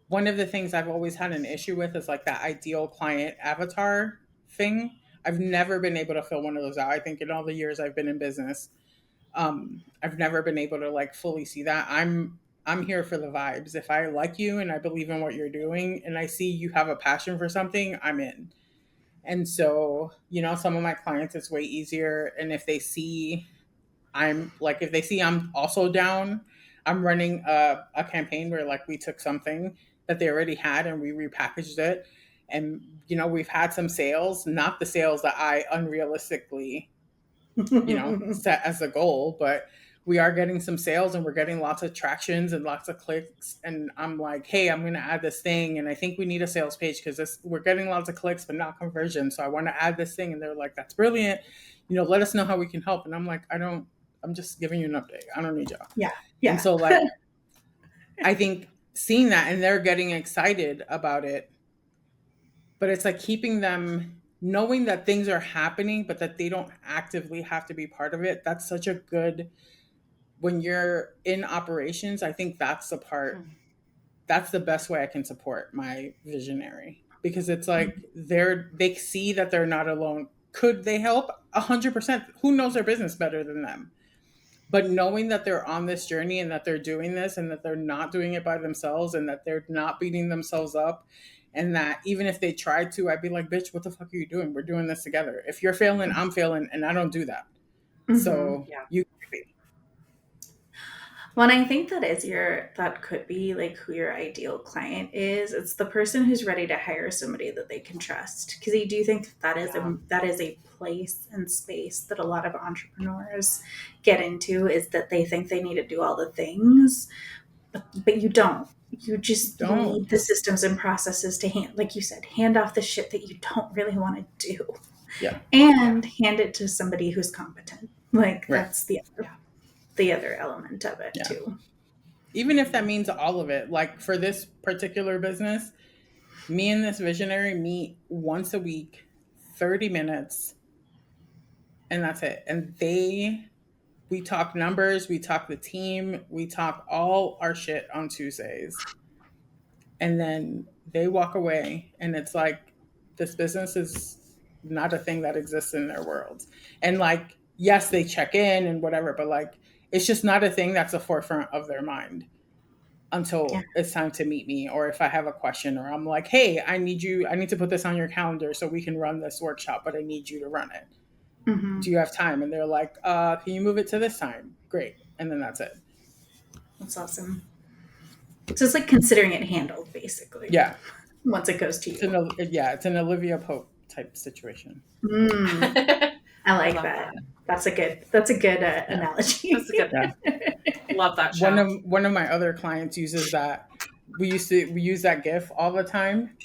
one of the things I've always had an issue with is like that ideal client avatar thing. I've never been able to fill one of those out. I think in all the years I've been in business, I've never been able to like fully see that. I'm here for the vibes. If I like you and I believe in what you're doing and I see you have a passion for something, I'm in. And so, some of my clients it's way easier. And if they see if they see I'm also down, I'm running a campaign where like we took something that they already had and we repackaged it. And, we've had some sales, not the sales that I unrealistically set as a goal, but we are getting some sales and we're getting lots of tractions and lots of clicks. And I'm like, hey, I'm going to add this thing. And I think we need a sales page because we're getting lots of clicks, but not conversion. So I want to add this thing. And they're like, that's brilliant. Let us know how we can help. And I'm like, I'm just giving you an update. I don't need y'all. Yeah. And so like, I think seeing that and they're getting excited about it, but it's like keeping them knowing that things are happening, but that they don't actively have to be part of it. That's such a good, when you're in operations, I think that's the part, that's the best way I can support my visionary because it's like they see that they're not alone. Could they help? 100%. Who knows their business better than them? But knowing that they're on this journey and that they're doing this and that they're not doing it by themselves and that they're not beating themselves up and that even if they tried to, I'd be like, bitch, what the fuck are you doing? We're doing this together. If you're failing, I'm failing, and I don't do that. So you could be. Well, and I think that could be like who your ideal client is. It's the person who's ready to hire somebody that they can trust. Because I do think that is a place and space that a lot of entrepreneurs get into is that they think they need to do all the things, but you don't. You need the systems and processes to like you said, hand off the shit that you don't really want to do. Yeah. And hand it to somebody who's competent. Like that's the other element of it too. Even if that means all of it. Like for this particular business, me and this visionary meet once a week, 30 minutes, and that's it. And we talk numbers, we talk the team, we talk all our shit on Tuesdays. And then they walk away and it's like this business is not a thing that exists in their world. And like, yes, they check in and whatever, but like it's just not a thing that's the forefront of their mind until it's time to meet me or if I have a question or I'm like, hey, I need to put this on your calendar so we can run this workshop, but I need you to run it. Mm-hmm. Do you have time? And they're like, can you move it to this time? Great. And then that's it. That's awesome. So it's like considering it handled, basically. Yeah. Once it goes to you. It's an Olivia Pope type situation. I like that. That's a good analogy. That's a good. Yeah. Love that show. One of my other clients uses that. We use that GIF all the time,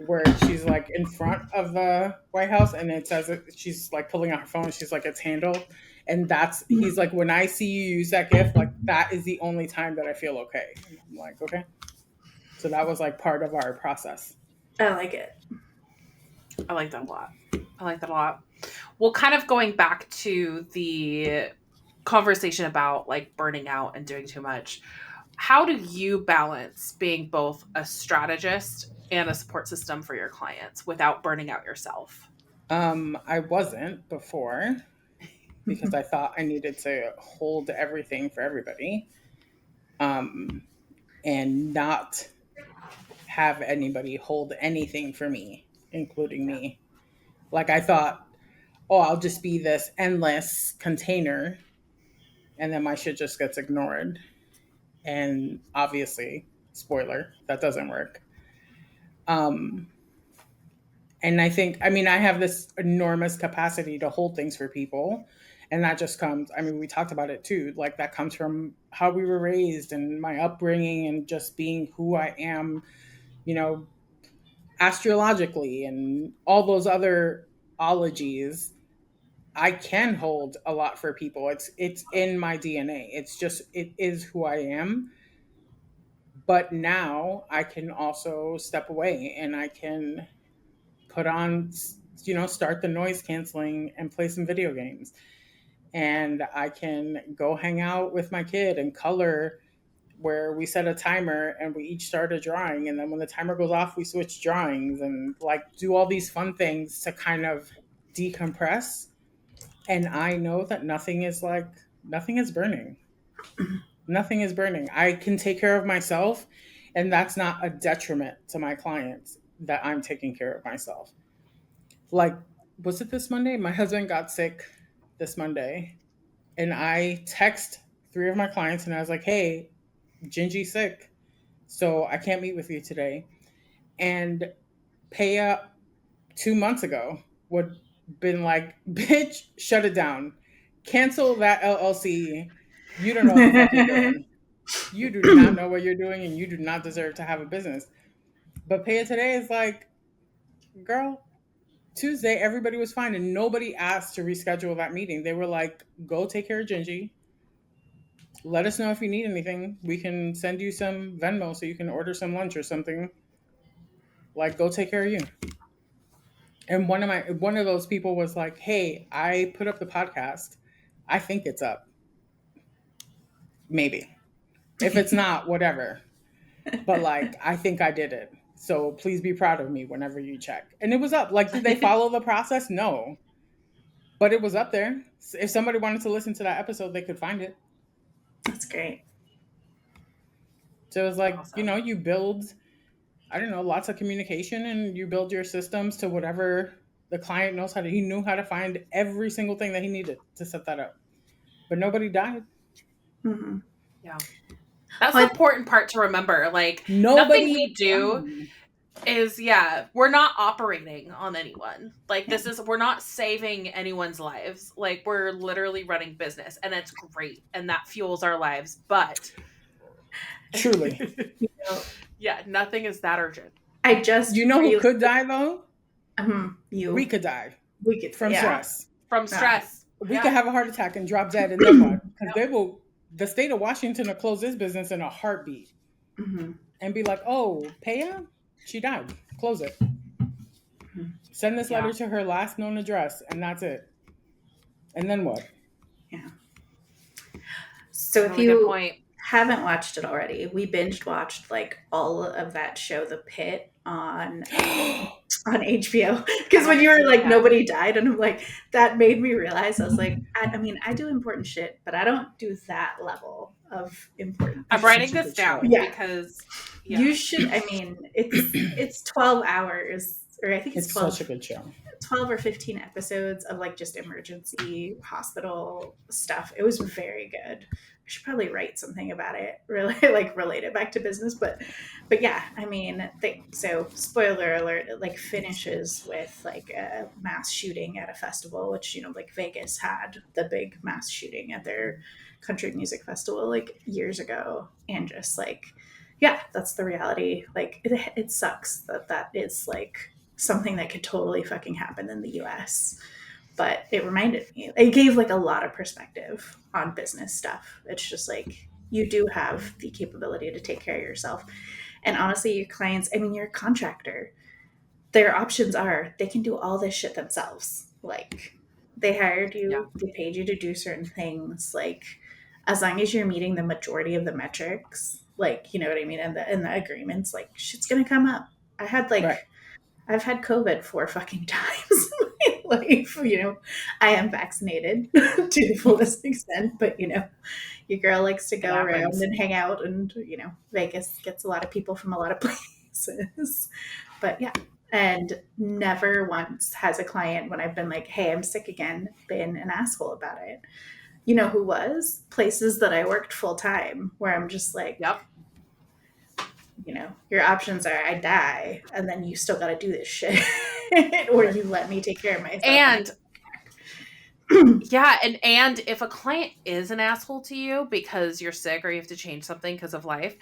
where she's like in front of the White House, and it says she's like pulling out her phone. She's like, it's handled, and he's like, when I see you use that GIF, like that is the only time that I feel okay. And I'm like, okay. So that was like part of our process. I like it. I like that a lot. Well, kind of going back to the conversation about like burning out and doing too much, how do you balance being both a strategist and a support system for your clients without burning out yourself? I wasn't before because I thought I needed to hold everything for everybody, and not have anybody hold anything for me, including me. Like I thought, I'll just be this endless container and then my shit just gets ignored. And obviously, spoiler, that doesn't work. And I think, I have this enormous capacity to hold things for people. And that just comes, we talked about it too. Like that comes from how we were raised and my upbringing and just being who I am, astrologically and all those other ologies. I can hold a lot for people. It's in my DNA. It is who I am. But now I can also step away and I can put on start the noise canceling and play some video games. And I can go hang out with my kid and color, where we set a timer and we each start a drawing. And then when the timer goes off, we switch drawings and like do all these fun things to kind of decompress. And I know that nothing is burning. Nothing is burning. I can take care of myself, and that's not a detriment to my clients that I'm taking care of myself. Like, was it this Monday? My husband got sick this Monday, and I text 3 of my clients and I was like, hey, Gingy's sick, so I can't meet with you today. And Peya 2 months ago would been like, bitch, shut it down. Cancel that LLC. You don't know what the fuck you're doing. You do not know what you're doing, and you do not deserve to have a business. But Peya today is like, girl, Tuesday, everybody was fine, and nobody asked to reschedule that meeting. They were like, go take care of Gingy. Let us know if you need anything. We can send you some Venmo so you can order some lunch or something. Like, go take care of you. And one of those people was like, hey, I put up the podcast. I think it's up. Maybe. If it's not, whatever. But like, I think I did it. So please be proud of me whenever you check. And it was up. Like, did they follow the process? No. But it was up there. If somebody wanted to listen to that episode, they could find it. That's great. So it was like, Awesome. You build, I don't know, lots of communication, and you build your systems to whatever the client knows how to. He knew how to find every single thing that he needed to set that up. But nobody died. Mm-hmm. Yeah. That's the important part to remember. Like, Nobody nothing we do is, we're not operating on anyone. Like, we're not saving anyone's lives. Like, we're literally running business, and it's great, and that fuels our lives. But truly, nothing is that urgent. I just, who could die though? You. We could die. We could from stress. From stress. We could have a heart attack and drop dead, and then what? Because the state of Washington will close this business in a heartbeat, and be like, "Oh, Peya, she died. Close it. Send this letter to her last known address, and that's it." And then what? Yeah. So if you haven't watched it already, we binge watched like all of that show, The Pit, on HBO. Because when you were like, nobody died, and I'm like, that made me realize, I was like, I do important shit, but I don't do that level of important. I'm writing this down because you should. I mean, it's 12 hours, or I think it's 12. Such a good show. 12 or 15 episodes of like just emergency hospital stuff. It was very good. I should probably write something about it, really, like relate it back to business. But yeah, I mean, so spoiler alert, it like finishes with like a mass shooting at a festival, which, like Vegas had the big mass shooting at their country music festival like years ago. And just like, that's the reality. Like it sucks that is like something that could totally fucking happen in the US. But it reminded me, it gave like a lot of perspective on business stuff. It's just like, you do have the capability to take care of yourself. And honestly, your clients, you're a contractor. Their options are, they can do all this shit themselves. Like, they hired you, they paid you to do certain things. Like, as long as you're meeting the majority of the metrics, like, you know what I mean? And the agreements, like, shit's going to come up. I've had COVID 4 fucking times in my life. I am vaccinated to the fullest extent, but your girl likes to go around and hang out, and Vegas gets a lot of people from a lot of places. But and never once has a client, when I've been like, hey, I'm sick again, been an asshole about it. You know who was? Places that I worked full time, where I'm just like, your options are I die, and then you still got to do this shit, or you let me take care of myself. And and if a client is an asshole to you because you're sick or you have to change something because of life,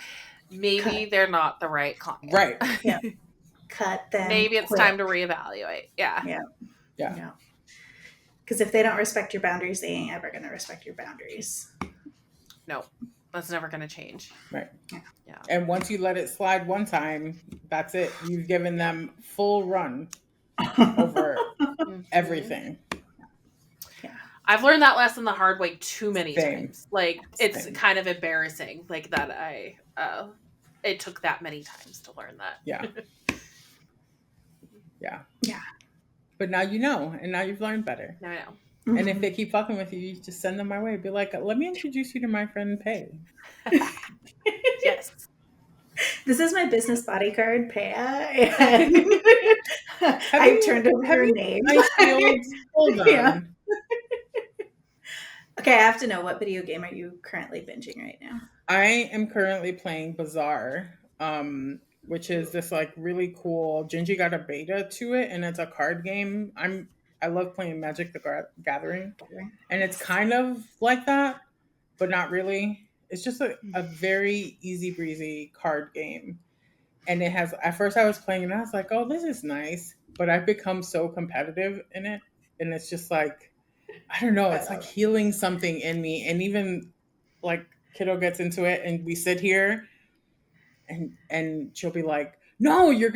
maybe they're not the right client. Right. Yeah. Cut them. Maybe it's time to reevaluate. Yeah. Because if they don't respect your boundaries, they ain't ever going to respect your boundaries. No. That's never going to change. Right. Yeah. And once you let it slide one time, that's it. You've given them full run over everything. I've learned that lesson the hard way too many Same. times. Like, it's Same. kind of embarrassing, like, that it took that many times to learn that. Yeah. Yeah. Yeah. But now you know, and now you've learned better. Now I know. And if they keep fucking with you, you just send them my way. Be like, let me introduce you to my friend Pei. Yes. This is my business bodyguard, Peya. And I turned over her name. Hold on. Yeah. Okay, I have to know, what video game are you currently binging right now? I am currently playing Bazaar, which is this like really cool. Gingy got a beta to it, and it's a card game. I love playing Magic the Gathering, and it's kind of like that, but not really. It's just a very easy breezy card game. And it has, at first I was playing and I was like, oh, this is nice. But I've become so competitive in it. And it's just like, I don't know, it's like healing something in me. And even like kiddo gets into it and we sit here and she'll be like, no, you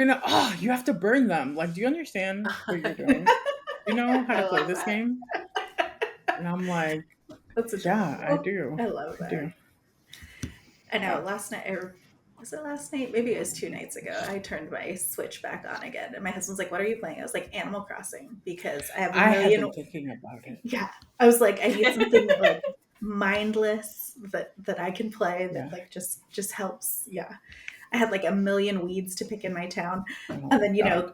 have to burn them. Like, do you understand what you're doing? You know how to play this game? And I'm like, that's I do. I love that. I know. Last night, or was it last night? Maybe it was 2 nights ago. I turned my Switch back on again, and my husband's like, "What are you playing?" I was like, "Animal Crossing," because I have a million. I've been thinking about it. Yeah, I was like, I need something like mindless that I can play that like just helps. Yeah, I had like a million weeds to pick in my town, and then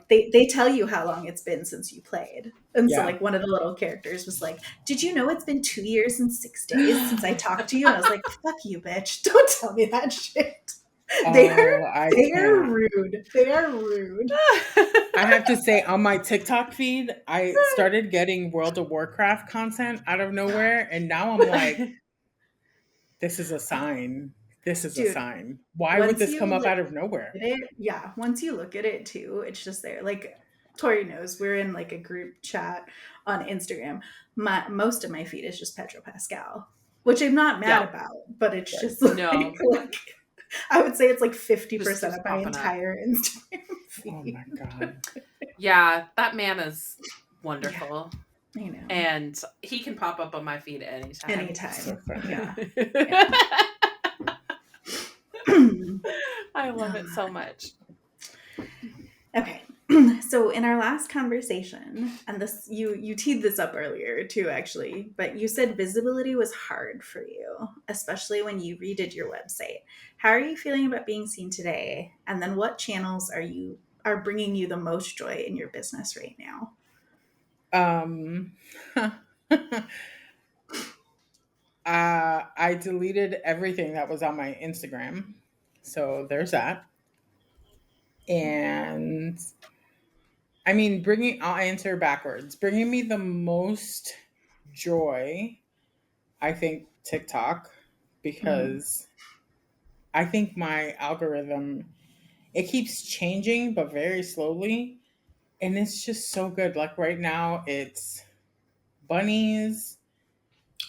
they tell you how long it's been since you played, and so like one of the little characters was like, "Did you know it's been 2 years and 6 days since I talked to you?" And I was like, "Fuck you, bitch! Don't tell me that shit." They are rude. They are rude. I have to say, on my TikTok feed, I started getting World of Warcraft content out of nowhere, and now I'm like, this is a sign. This is a sign. Why would this come up out of nowhere? Once you look at it too, it's just there. Like, Tori knows, we're in like a group chat on Instagram. Most of my feed is just Pedro Pascal, which I'm not mad about, but it's just like I would say it's like 50% of my entire Instagram feed. Oh my God. Yeah, that man is wonderful. Yeah, I know. And he can pop up on my feed anytime. So yeah. I love it so much. Okay. So in our last conversation, and this you teed this up earlier too, actually, but you said visibility was hard for you, especially when you redid your website. How are you feeling about being seen today? And then what channels are bringing you the most joy in your business right now? I deleted everything that was on my Instagram. So there's that. And I mean, I'll answer backwards. Bringing me the most joy, I think TikTok, because I think my algorithm, it keeps changing, but very slowly. And it's just so good. Like right now, it's bunnies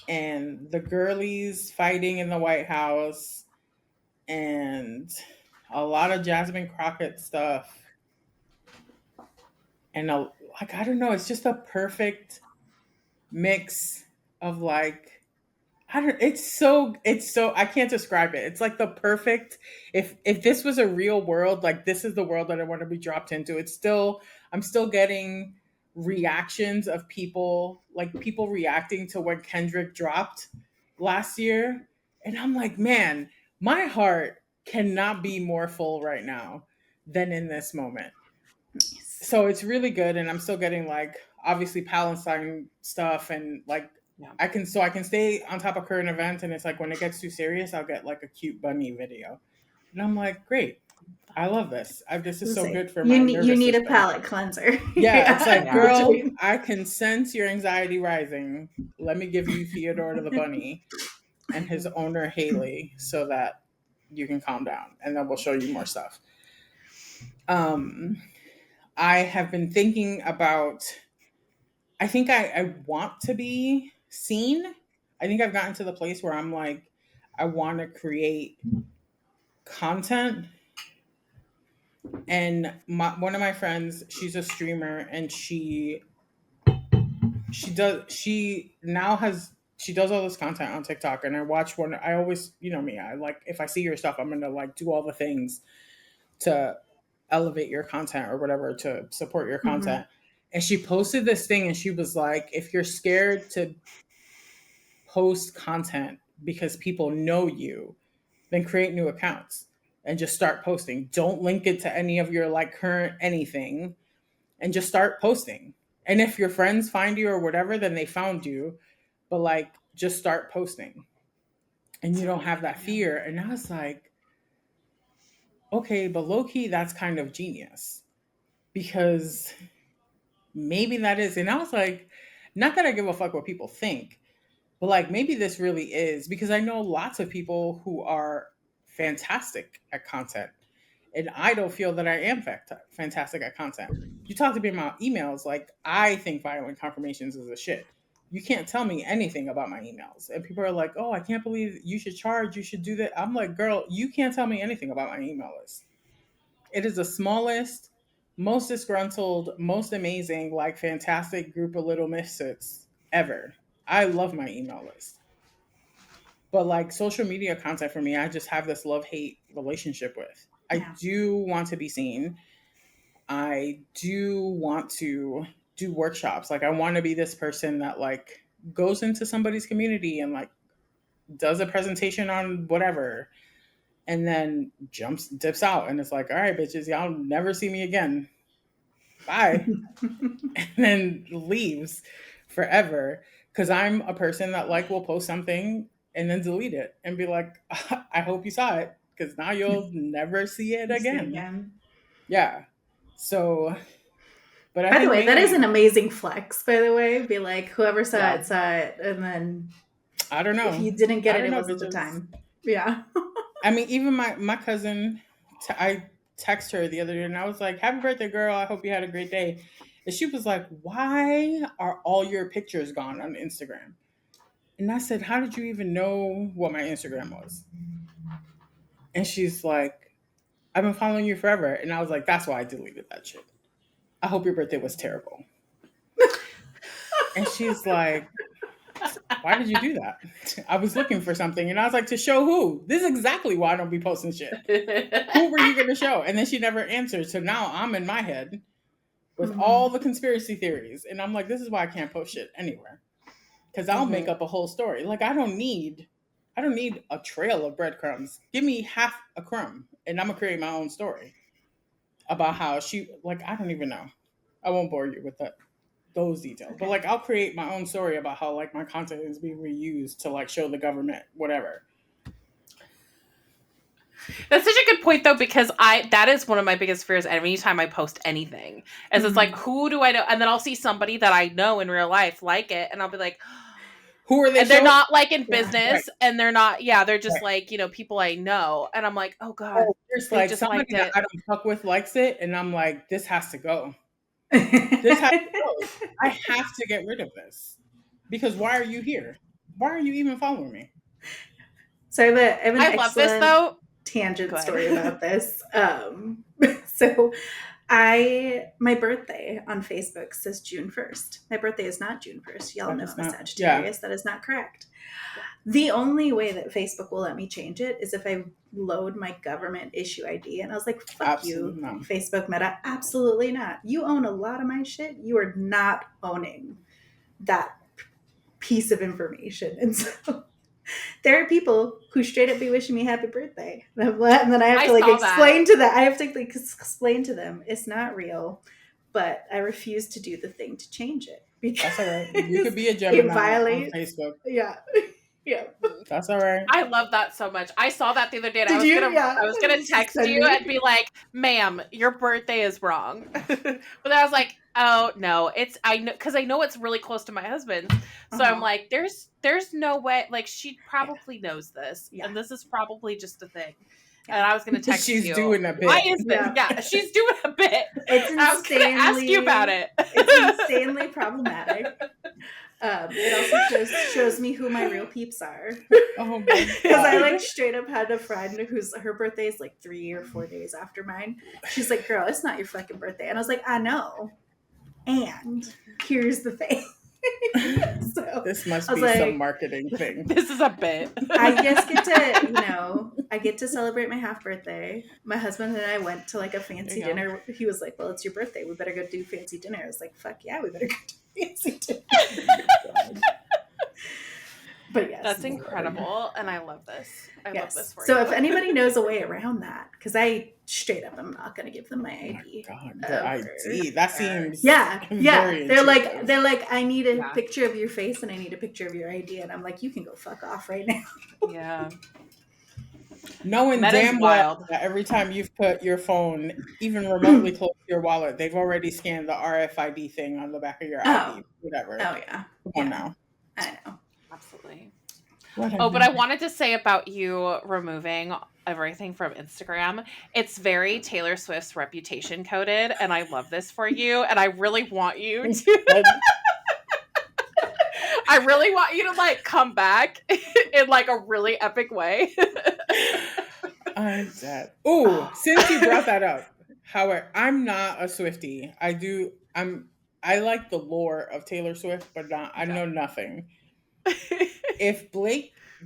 and the girlies fighting in the White House and a lot of Jasmine Crockett stuff. And like, I don't know, it's just a perfect mix of like, it's so I can't describe it. It's like the perfect, if this was a real world, like this is the world that I want to be dropped into. I'm still getting reactions of people reacting to when Kendrick dropped last year. And I'm like, man, my heart cannot be more full right now than in this moment. So it's really good. And I'm still getting like, obviously Palestine stuff and like, I can stay on top of current events, and it's like when it gets too serious, I'll get like a cute bunny video, and I'm like, great, I love this. This is so good for my nervous system. You need a palate cleanser. Yeah, it's like, girl, I can sense your anxiety rising. Let me give you Theodore the bunny and his owner Haley, so that you can calm down, and then we'll show you more stuff. I have been thinking about. I think I want to be seen. I think I've gotten to the place where I'm like, I want to create content. And one of my friends, she's a streamer, and she she does all this content on TikTok, and I watch one. I always, you know me, I like, if I see your stuff, I'm gonna like do all the things to elevate your content or whatever, to support your Mhm. content. And she posted this thing, and she was like, if you're scared to post content because people know you, then create new accounts and just start posting. Don't link it to any of your like current anything, and just start posting. And if your friends find you or whatever, then they found you. But like, just start posting, and you don't have that fear. And I was like, okay, but low key, that's kind of genius, because maybe that is. And I was like, not that I give a fuck what people think, but like, maybe this really is, because I know lots of people who are fantastic at content, and I don't feel that I am fantastic at content. You talk to me about emails, like, I think violent confirmations is a shit. You can't tell me anything about my emails. And people are like, oh, I can't believe you should charge, you should do that. I'm like, girl, you can't tell me anything about my email list. It is the smallest, most disgruntled, most amazing, like fantastic group of little misfits ever. I love my email list. But like, social media content for me, I just have this love hate relationship with. I Yeah. do want to be seen. I do want to do workshops. Like, I want to be this person that like goes into somebody's community and like does a presentation on whatever, and then dips out, and it's like, all right, bitches, y'all never see me again. Bye. And then leaves forever, because I'm a person that like will post something and then delete it and be like, I hope you saw it, because now you'll never see it You see again. again. Yeah. So, but I By the think way, that is an maybe, amazing flex, by the way. Be like, whoever saw yeah, it, saw it. And then I don't if know. you didn't get I it, don't it know, wasn't the bitches. time. Yeah. I mean, even my cousin, I text her the other day, and I was like, happy birthday, girl. I hope you had a great day. And she was like, why are all your pictures gone on Instagram? And I said, how did you even know what my Instagram was? And she's like, I've been following you forever. And I was like, that's why I deleted that shit. I hope your birthday was terrible. And she's like, why did you do that? I was looking for something. And I was like, to show who? This is exactly why I don't be posting shit. Who were you going to show? And then she never answered. So now I'm in my head with all the conspiracy theories. And I'm like, this is why I can't post shit anywhere. Because I'll make up a whole story. Like, I don't need a trail of breadcrumbs. Give me half a crumb, and I'm gonna create my own story about how she, like, I don't even know. I won't bore you with those details. Okay. But like, I'll create my own story about how like my content is being reused to like show the government whatever. That's such a good point though, because that is one of my biggest fears every time I post anything. Is it's like, who do I know? And then I'll see somebody that I know in real life like it, and I'll be like, Who are they? and they're showing? not like in Yeah, business, right. and they're not, yeah, they're just Right. like, people I know. And I'm like, oh God, There's they like just liked somebody that it. I don't fuck with likes it, and I'm like, this has to go. This has to go. I have to get rid of this, because why are you here? Why are you even following me? So I have an I love this excellent though. tangent Go ahead. story about this. So my birthday on Facebook says June 1st. My birthday is not June 1st. Y'all That know is I'm a not- Sagittarius. That is not correct. The only way that Facebook will let me change it is if I load my government issue ID. And I was like, fuck Absolutely you, not. Facebook Meta. Absolutely not. You own a lot of my shit. You are not owning that piece of information. And so there are people who straight up be wishing me happy birthday. And then I have to like explain to them. I have to like explain to them it's not real, but I refuse to do the thing to change it. Because That's all right. You could be a Gemini on Facebook. Yeah. Yeah. That's all right. I love that so much. I saw that the other day, and Did you? I was gonna text you and be like, "Ma'am, your birthday is wrong." But then I was like, "Oh no, I know, because I know it's really close to my husband's." So I'm like, "There's no way. Like, she probably knows this, and this is probably just a thing." And I was gonna text She's you. doing a bit. Why is this? Yeah, she's doing a bit. It's I was gonna ask you about it. It's insanely problematic. It also shows me who my real peeps are. Oh my Because I God. like straight up had a friend whose her birthday is like 3 or 4 days after mine. She's like, girl, it's not your fucking birthday. And I was like, I know. And here's the thing. So This must I was be like, some marketing thing. This is a bit. I just get to, I get to celebrate my half birthday. My husband and I went to like a fancy There you dinner. He was like, well, it's your birthday. We better go do fancy dinner. I was like, fuck yeah, we better go do fancy dinner. But yes. That's incredible, and I love this. I love this for you. So if anybody knows a way around that, because I straight up am not going to give them my ID. Oh my God, the ID. That seems yeah. very They're intrusive. like, I need a picture of your face and I need a picture of your ID, and I'm like, you can go fuck off right now. Yeah. Knowing That is damn well wild. that every time you've put your phone even remotely close to your wallet, they've already scanned the RFID thing on the back of your ID. Whatever. Oh yeah. Come on now. I know. Absolutely. Whatever. Oh, but I wanted to say about you removing everything from Instagram. It's very Taylor Swift's reputation coded, and I love this for you. And I really want you to. I really want you to like come back in like a really epic way. I'm dead. Oh, since you brought that up, however, I'm not a Swiftie. I like the lore of Taylor Swift, but I know nothing. If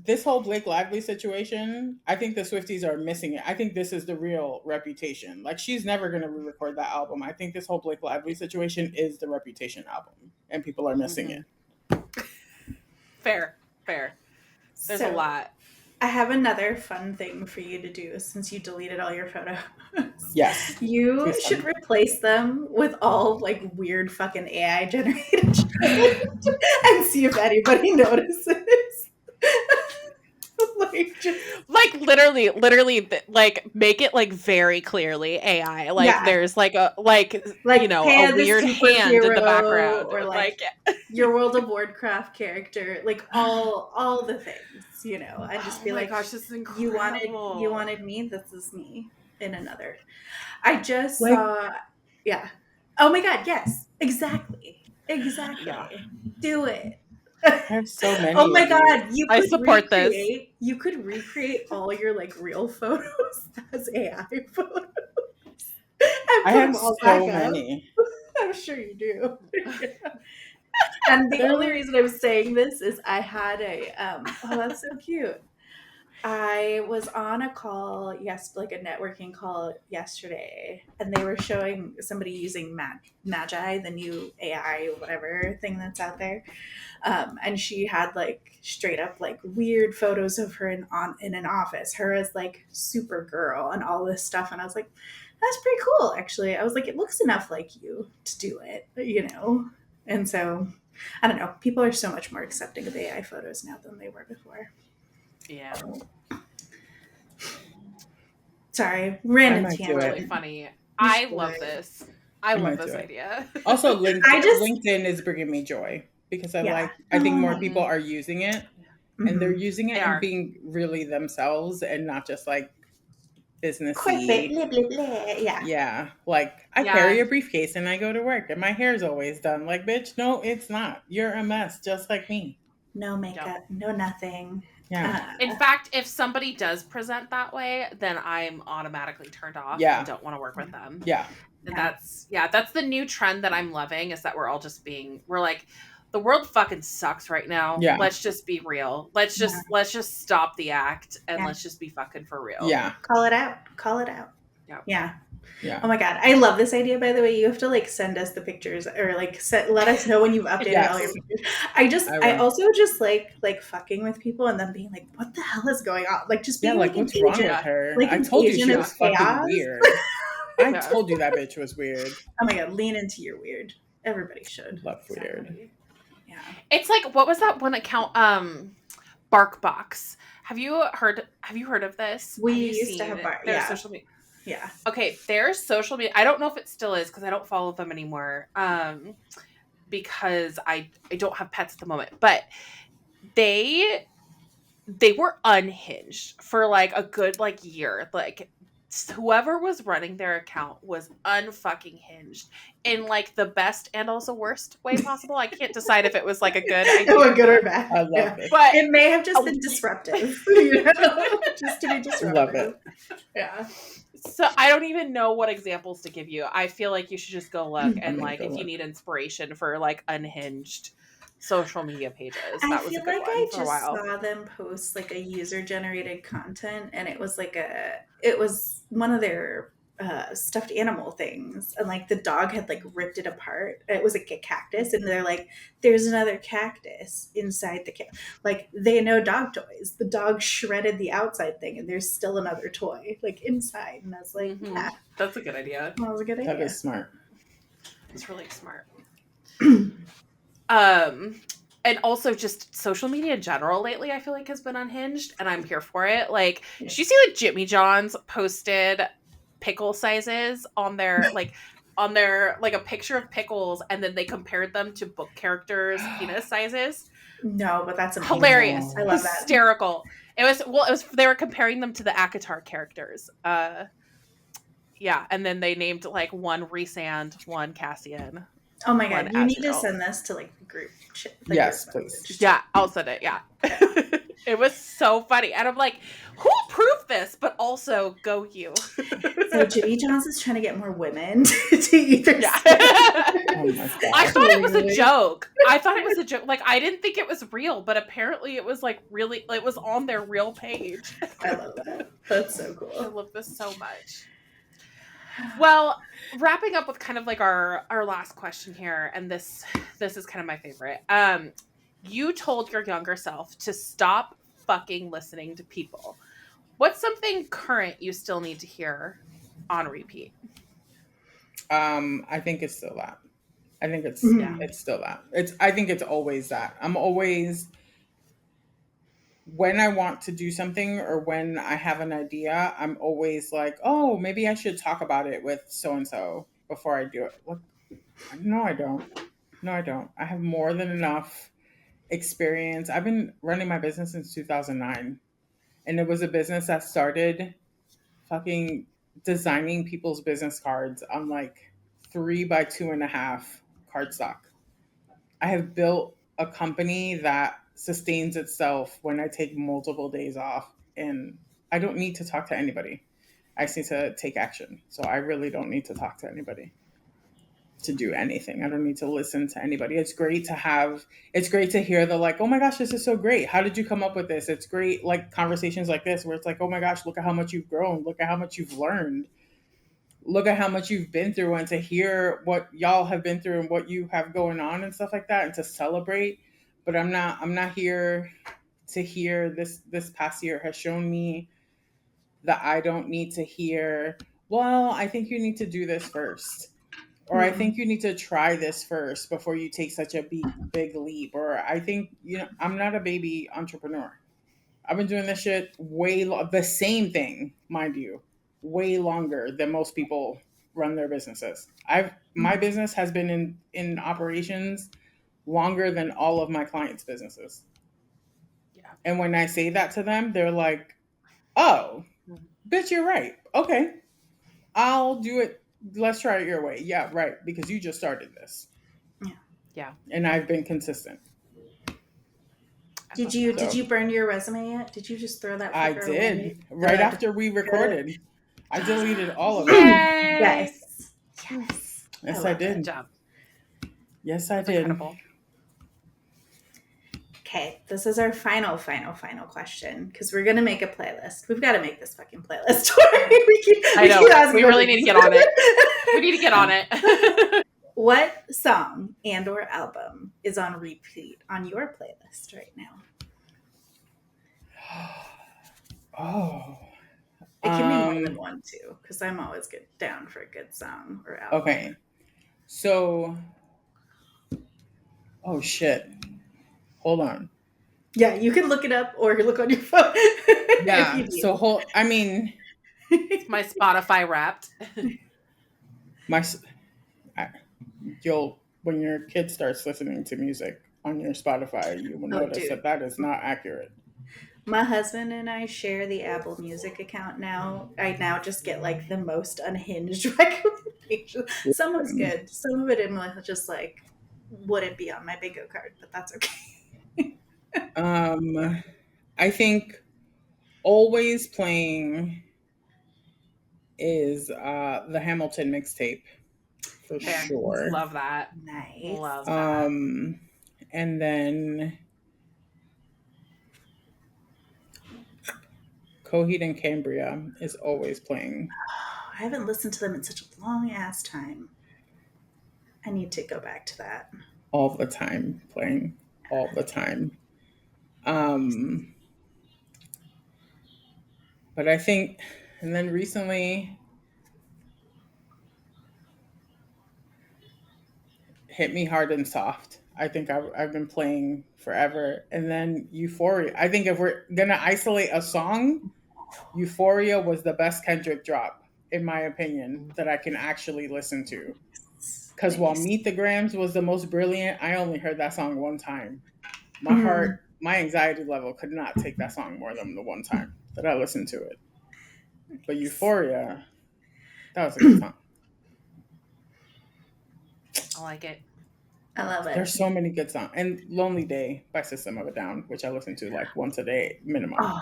this whole Blake Lively situation, I think the Swifties are missing it. I think this is the real reputation. Like, she's never going to re-record that album. I think this whole Blake Lively situation is the Reputation album, and people are missing it. Fair. There's a lot. I have another fun thing for you to do since you deleted all your photos. Yes. You should replace them with all like weird fucking AI generated shit and see if anybody notices. like literally like make it like very clearly AI. Like there's like a you know, a weird hand in the background, or like your World of Warcraft character, like all the things, you know, and just be like, gosh, this is incredible. You wanted me, this is me in another. I just saw, oh my God, yes, exactly, Yeah. do it. I have so many. Oh my God, I support this. You could recreate all your like real photos as AI photos. I have so many. I'm sure you do. And the only reason I was saying this is I had a oh, that's so cute. I was on a call, like a networking call yesterday, and they were showing somebody using Magi, the new AI whatever thing that's out there. And she had like straight up like weird photos of her in an office, her as like Supergirl and all this stuff. And I was like, that's pretty cool, actually. I was like, it looks enough like you to do it, you know? And so, I don't know. People are so much more accepting of AI photos now than they were before. Yeah. Sorry, random tangent. Really funny. I love this. I love this idea. Also, LinkedIn is bringing me joy because I think more people are using it, and they're using it and being really themselves and not just like businessy. Yeah. Like I carry a briefcase and I go to work and my hair's always done. Like, bitch, no, it's not. You're a mess just like me. No makeup, no nothing. Yeah. In fact, if somebody does present that way, then I'm automatically turned off and don't want to work with them. Yeah. And that's the new trend that I'm loving, is that we're all just we're like, the world fucking sucks right now. Yeah. Let's just be real. Let's just stop the act and let's just be fucking for real. Yeah. Call it out. Yeah. Oh my God. I love this idea, by the way. You have to like send us the pictures or like let us know when you've updated all your pictures. I also just like fucking with people and then being like, what the hell is going on? Like just being like what's wrong with her? Like, I told you she was fucking weird. I told you that bitch was weird. Oh my God. Lean into your weird. Everybody should. Love weird. Yeah. It's like, what was that one account? BarkBox. Have you heard of this? We used to have their social media. Yeah. Okay, their social media. I don't know if it still is because I don't follow them anymore. Because I don't have pets at the moment. But they were unhinged for like a good like year. Like whoever was running their account was unfucking hinged in like the best and also worst way possible. I can't decide if it was like a good idea. Or good or bad. I love it. But it may have just been disruptive. You know? Just to be disruptive. Love it. Yeah. So I don't even know what examples to give you. I feel like you should just go look and gonna like go if you look. need inspiration for like unhinged social media pages. I That was a feel good like one I for a just while. saw them post like a user generated content, and it was one of their stuffed animal things, and like the dog had like ripped it apart. It was like a cactus, and they're like, "There's another cactus inside the like they know dog toys. The dog shredded the outside thing, and there's still another toy like inside." And I was like, Mhm. "Yeah, That's a good idea. that was a good That idea." is smart. It's really smart. And also just social media in general lately, I feel like has been unhinged, and I'm here for it. Like, did you see like Jimmy John's posted pickle sizes on their like a picture of pickles, and then they compared them to book characters' penis sizes? No, but that's amazing. Hilarious, I love that. hysterical. It was they were comparing them to the ACOTAR characters. Yeah, and then they named like one Resand, one Cassian, Oh my one god, you need to Azrael. send this to like the group chat. Yes, please. Yeah, I'll send it. Yeah. It was so funny. And I'm like, who approved this? But also, go you. So Jimmy John's is trying to get more women to eat their Yeah. stuff. Oh my god. I thought it was a joke. I thought it was a joke. Like, I didn't think it was real, but apparently it was like really, it was on their real page. I love that. That's so I cool. love this so much. Well, wrapping up with kind of like our last question here, and this is kind of my favorite. You told your younger self to stop fucking listening to people. What's something current you still need to hear on repeat? I think it's still that. I think it's still that. I think it's always that. I'm always, when I want to do something or when I have an idea, I'm always like, oh, maybe I should talk about it with so and so before I do it. Look, no, I don't. No, I don't. I have more than enough experience. I've been running my business since 2009, and it was a business that started fucking designing people's business cards on like 3x2.5 cardstock. I have built a company that sustains itself when I take multiple days off, and I don't need to talk to anybody. I just need to take action. So I really don't need to talk to anybody to do anything. I don't need to listen to anybody. It's great to hear the like, oh my gosh, this is so great. How did you come up with this? It's great, like conversations like this where it's like, oh my gosh, look at how much you've grown. Look at how much you've learned. Look at how much you've been through, and to hear what y'all have been through and what you have going on and stuff like that, and to celebrate. But I'm not here to hear this past year has shown me that I don't need to hear, well, I think you need to do this first. Or I think you need to try this first before you take such a big leap. Or I think, I'm not a baby entrepreneur. I've been doing this shit the same thing, mind you, way longer than most people run their businesses. My business has been in operations longer than all of my clients' businesses. Yeah. And when I say that to them, they're like, oh, bitch, you're right. Okay, I'll do it. Let's try it your way. Yeah, right. Because you just started this. Yeah. And I've been consistent. Did you burn your resume yet? Did you just throw that? I did. Right after we recorded. I deleted all of it. Yes. Yes, I did. Good job. Yes, I That's did. Incredible. Okay, this is our final question because we're gonna make a playlist. We've got to make this fucking playlist. I know. We really need to get on it. We need to get on it. What song and or album is on repeat on your playlist right now? Oh. It can be more than one too, because I'm always down for a good song or album. Okay. So, oh shit. Hold on. Yeah, you can look it up or look on your phone. Yeah. So It's my Spotify Wrapped. When your kid starts listening to music on your Spotify, you will notice that is not accurate. My husband and I share the Apple Music account now. I now just get like the most unhinged recommendations. Some of it's good. Some of it just like wouldn't be on my bingo card, but that's okay. I think always playing is the Hamilton mixtape for Fair. sure. Love that. Nice. Love that. And then Coheed and Cambria is always playing I haven't listened to them in such a long ass time. I need to go back to that. all the time, playing all the time. Um, but I think, and then recently, Hit Me Hard and Soft. I think I've been playing forever. And then Euphoria. I think if we're going to isolate a song, Euphoria was the best Kendrick drop, in my opinion, that I can actually listen to. Because while Nice. Meet the Grams was the most brilliant, I only heard that song one time. My Mm. heart, my anxiety level could not take that song more than the one time that I listened to it. But Euphoria, that was a good song. I like it. I love it. There's so many good songs. And Lonely Day by System of a Down, which I listen to like once a day minimum. Oh.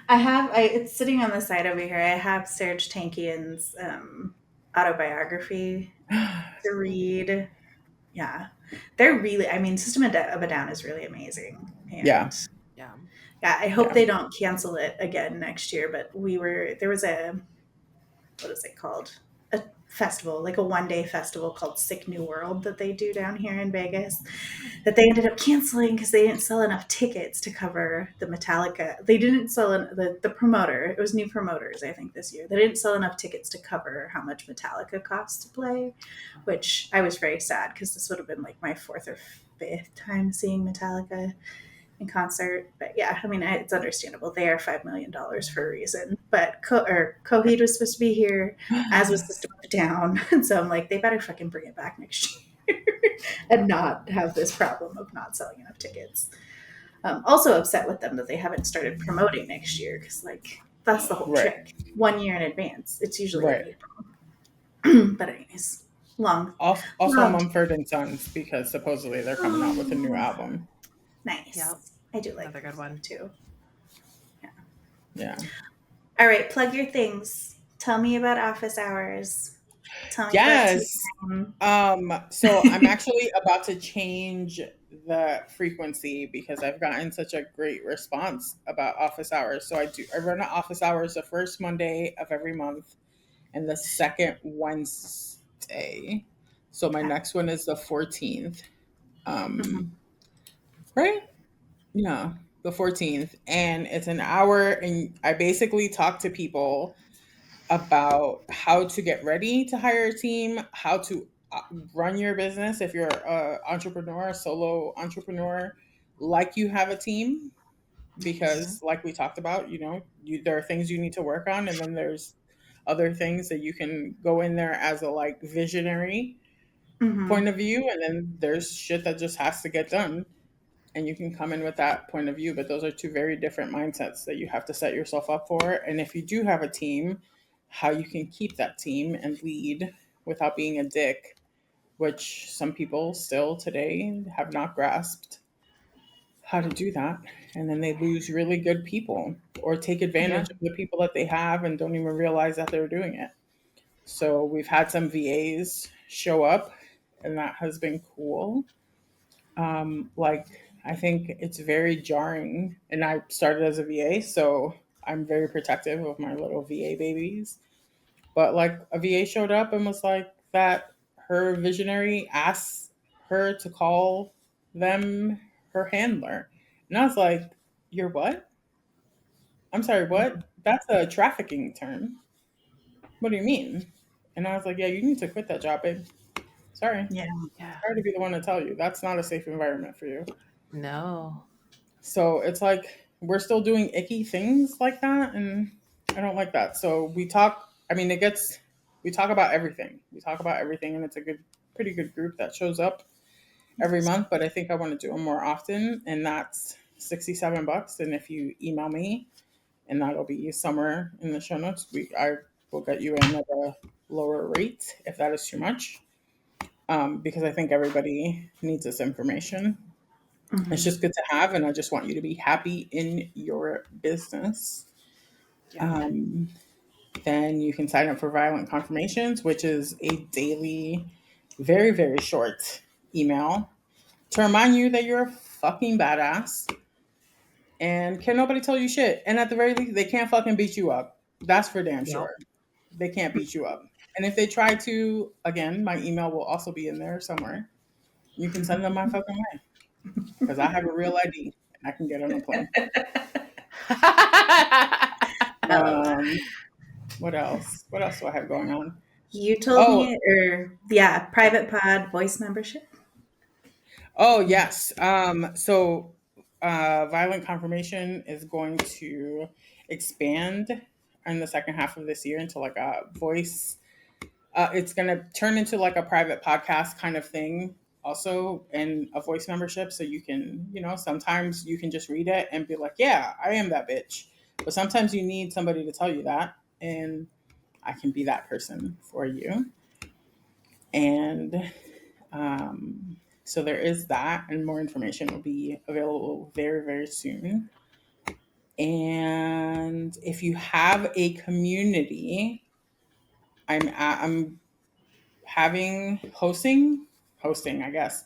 It's sitting on the side over here. I have Serge Tankian's autobiography to read. Yeah. They're really, I mean, System of a Down is really amazing. And Yeah. Yeah. yeah, I hope Yeah. they don't cancel it again next year, but there was what is it called? A festival, like a one-day festival called Sick New World that they do down here in Vegas that they ended up canceling because they didn't sell enough tickets to cover the Metallica. They didn't sell the promoter. It was new promoters, I think, this year. They didn't sell enough tickets to cover how much Metallica costs to play, which I was very sad because this would have been like my fourth or fifth time seeing Metallica in concert. But yeah, I mean, it's understandable. They are $5 million for a reason. But Coheed was supposed to be here, as was System of a Down. And so I'm like, they better fucking bring it back next year and not have this problem of not selling enough tickets. Also upset with them that they haven't started promoting next year because, like, that's the whole Right. trick. 1 year in advance. It's usually Right. in April. But anyways, long. Also Long. Mumford and Sons, because supposedly they're coming out with a new album. Nice. Yep. I do like Another good one. too. Yeah. All right, plug your things. Tell me about office hours. Tell me Yes. about tea time. So I'm actually about to change the frequency because I've gotten such a great response about office hours. So I run an office hours the first Monday of every month and the second Wednesday. So my Okay. next one is the 14th. Mhm. Right? Yeah, the 14th. And it's an hour and I basically talk to people about how to get ready to hire a team, how to run your business if you're an entrepreneur, a solo entrepreneur, like you have a team. Because, like we talked about, there are things you need to work on, and then there's other things that you can go in there as a like visionary point Mhm. of view, and then there's shit that just has to get done and you can come in with that point of view, but those are two very different mindsets that you have to set yourself up for. And if you do have a team, how you can keep that team and lead without being a dick, which some people still today have not grasped how to do that. And then they lose really good people or take advantage of the people that they have and don't even realize that they're doing it. So we've had some VAs show up and that has been cool. Like I think it's very jarring, and I started as a VA, so I'm very protective of my little VA babies. But like a VA showed up and was like that her visionary asked her to call them her handler. And I was like, "You're what? I'm sorry, what? That's a trafficking term. What do you mean?" And I was like, "Yeah, you need to quit that job, babe. Sorry. Yeah. Yeah. Sorry to be the one to tell you. That's not a safe environment for you." No. So it's like we're still doing icky things like that, and I don't like that. So we talk. I mean, we talk about everything. We talk about everything, and it's a pretty good group that shows up every month. But I think I want to do them more often, and that's $67. And if you email me, and that'll be somewhere in the show notes, I will get you in at a lower rate if that is too much, because I think everybody needs this information. It's Mhm. just good to have, and I just want you to be happy in your business. Yeah. Then you can sign up for Violent Confirmations, which is a daily, very, very short email to remind you that you're a fucking badass and can nobody tell you shit. And at the very least, they can't fucking beat you up. That's for damn Yep. sure. They can't beat you up. And if they try to, again, my email will also be in there somewhere. You can send them my fucking way because I have a real ID and I can get on a plane. I love that. What else? What else do I have going on? You told Oh, me, or private pod voice membership. oh yes. So Violent Confirmation is going to expand in the second half of this year into like a voice. It's going to turn into like a private podcast kind of thing also, and a voice membership. So you can, sometimes you can just read it and be like, yeah, I am that bitch. But sometimes you need somebody to tell you that. And I can be that person for you. And so there is that, and more information will be available very, very soon. And if you have a community, I'm hosting, I guess,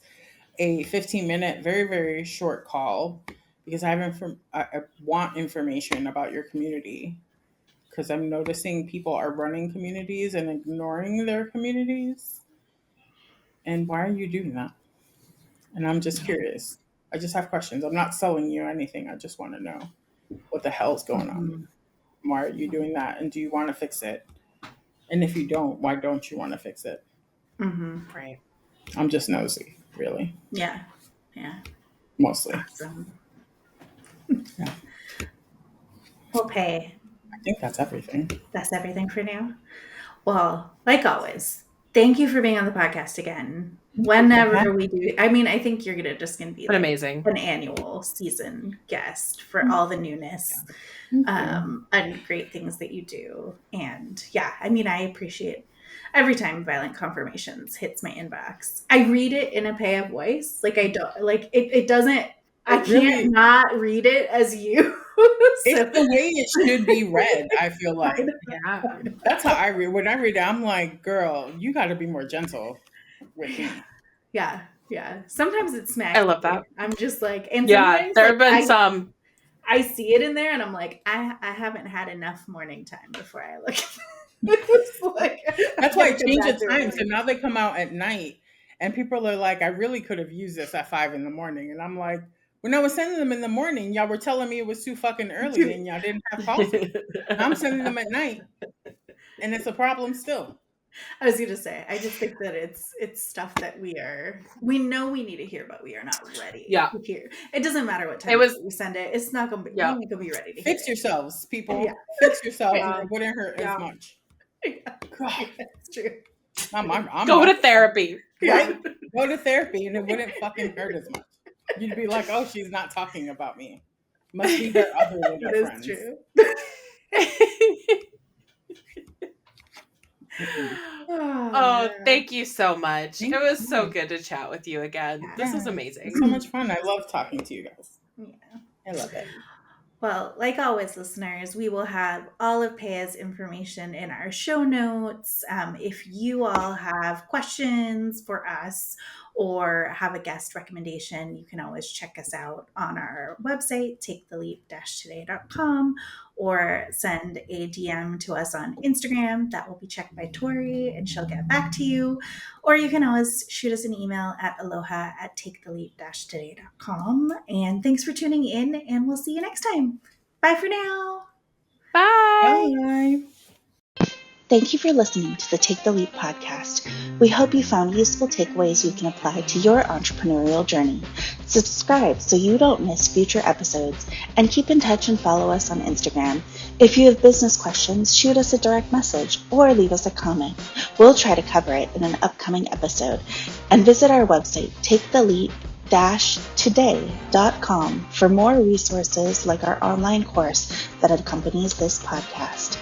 a 15-minute, very, very short call because I want information about your community because I'm noticing people are running communities and ignoring their communities. And why are you doing that? And I'm just curious. I just have questions. I'm not selling you anything. I just want to know what the hell's going on. Why are you doing that? And do you want to fix it? And if you don't, why don't you want to fix it? Right. I'm just nosy, really. Yeah. Mostly. Awesome. Yeah. Well, Pay, I think that's everything. that's everything for now. Well, like always, thank you for being on the podcast again. Whenever we do, I mean, I think you're just gonna be like amazing, an annual season guest for all the newness and great things that you do. And yeah, I mean, I appreciate every time Violent Confirmations hits my inbox. I read it in a Peya voice. Like I don't like it doesn't. I can't not read it as you. It's the way it should be read, I feel like. Yeah. That's how I read. When I read it, I'm like, girl, you got to be more gentle with me. Yeah. Sometimes it's smacks. I love that. I'm just like, and yeah, there have been some. I see it in there, and I'm like, I haven't had enough morning time before I look at it. Like, that's why I change the time. So now they come out at night, and people are like, I really could have used this at 5 a.m. And I'm like, when I was sending them in the morning, y'all were telling me it was too fucking early and y'all didn't have coffee. I'm sending them at night, and it's a problem still. I was going to say, I just think that it's stuff that we know we need to hear, but we are not ready to hear. It doesn't matter what time we send it. It's not going to be, we're not going to be ready to fix hear yourselves, people. Yeah. Fix yourselves, and it wouldn't hurt as much. God. That's true. I'm go to therapy. Right? Go to therapy, and it wouldn't fucking hurt as much. You'd be like, oh, she's not talking about me. Must be their other little friends. That is true. Oh, thank you so much. It was so good to chat with you again. This was amazing. It's so much fun. I love talking to you guys. Yeah. I love it. Well, like always, listeners, we will have all of Peya's information in our show notes. If you all have questions for us or have a guest recommendation, you can always check us out on our website, taketheleap-today.com, or send a DM to us on Instagram. That will be checked by Tori, and she'll get back to you. Or you can always shoot us an email at aloha@taketheleap-today.com. And thanks for tuning in, and we'll see you next time. Bye for now. Bye. Bye. Thank you for listening to the Take the Leap podcast. We hope you found useful takeaways you can apply to your entrepreneurial journey. Subscribe so you don't miss future episodes, and keep in touch and follow us on Instagram. If you have business questions, shoot us a direct message or leave us a comment. We'll try to cover it in an upcoming episode. And visit our website, taketheleap-today.com, for more resources like our online course that accompanies this podcast.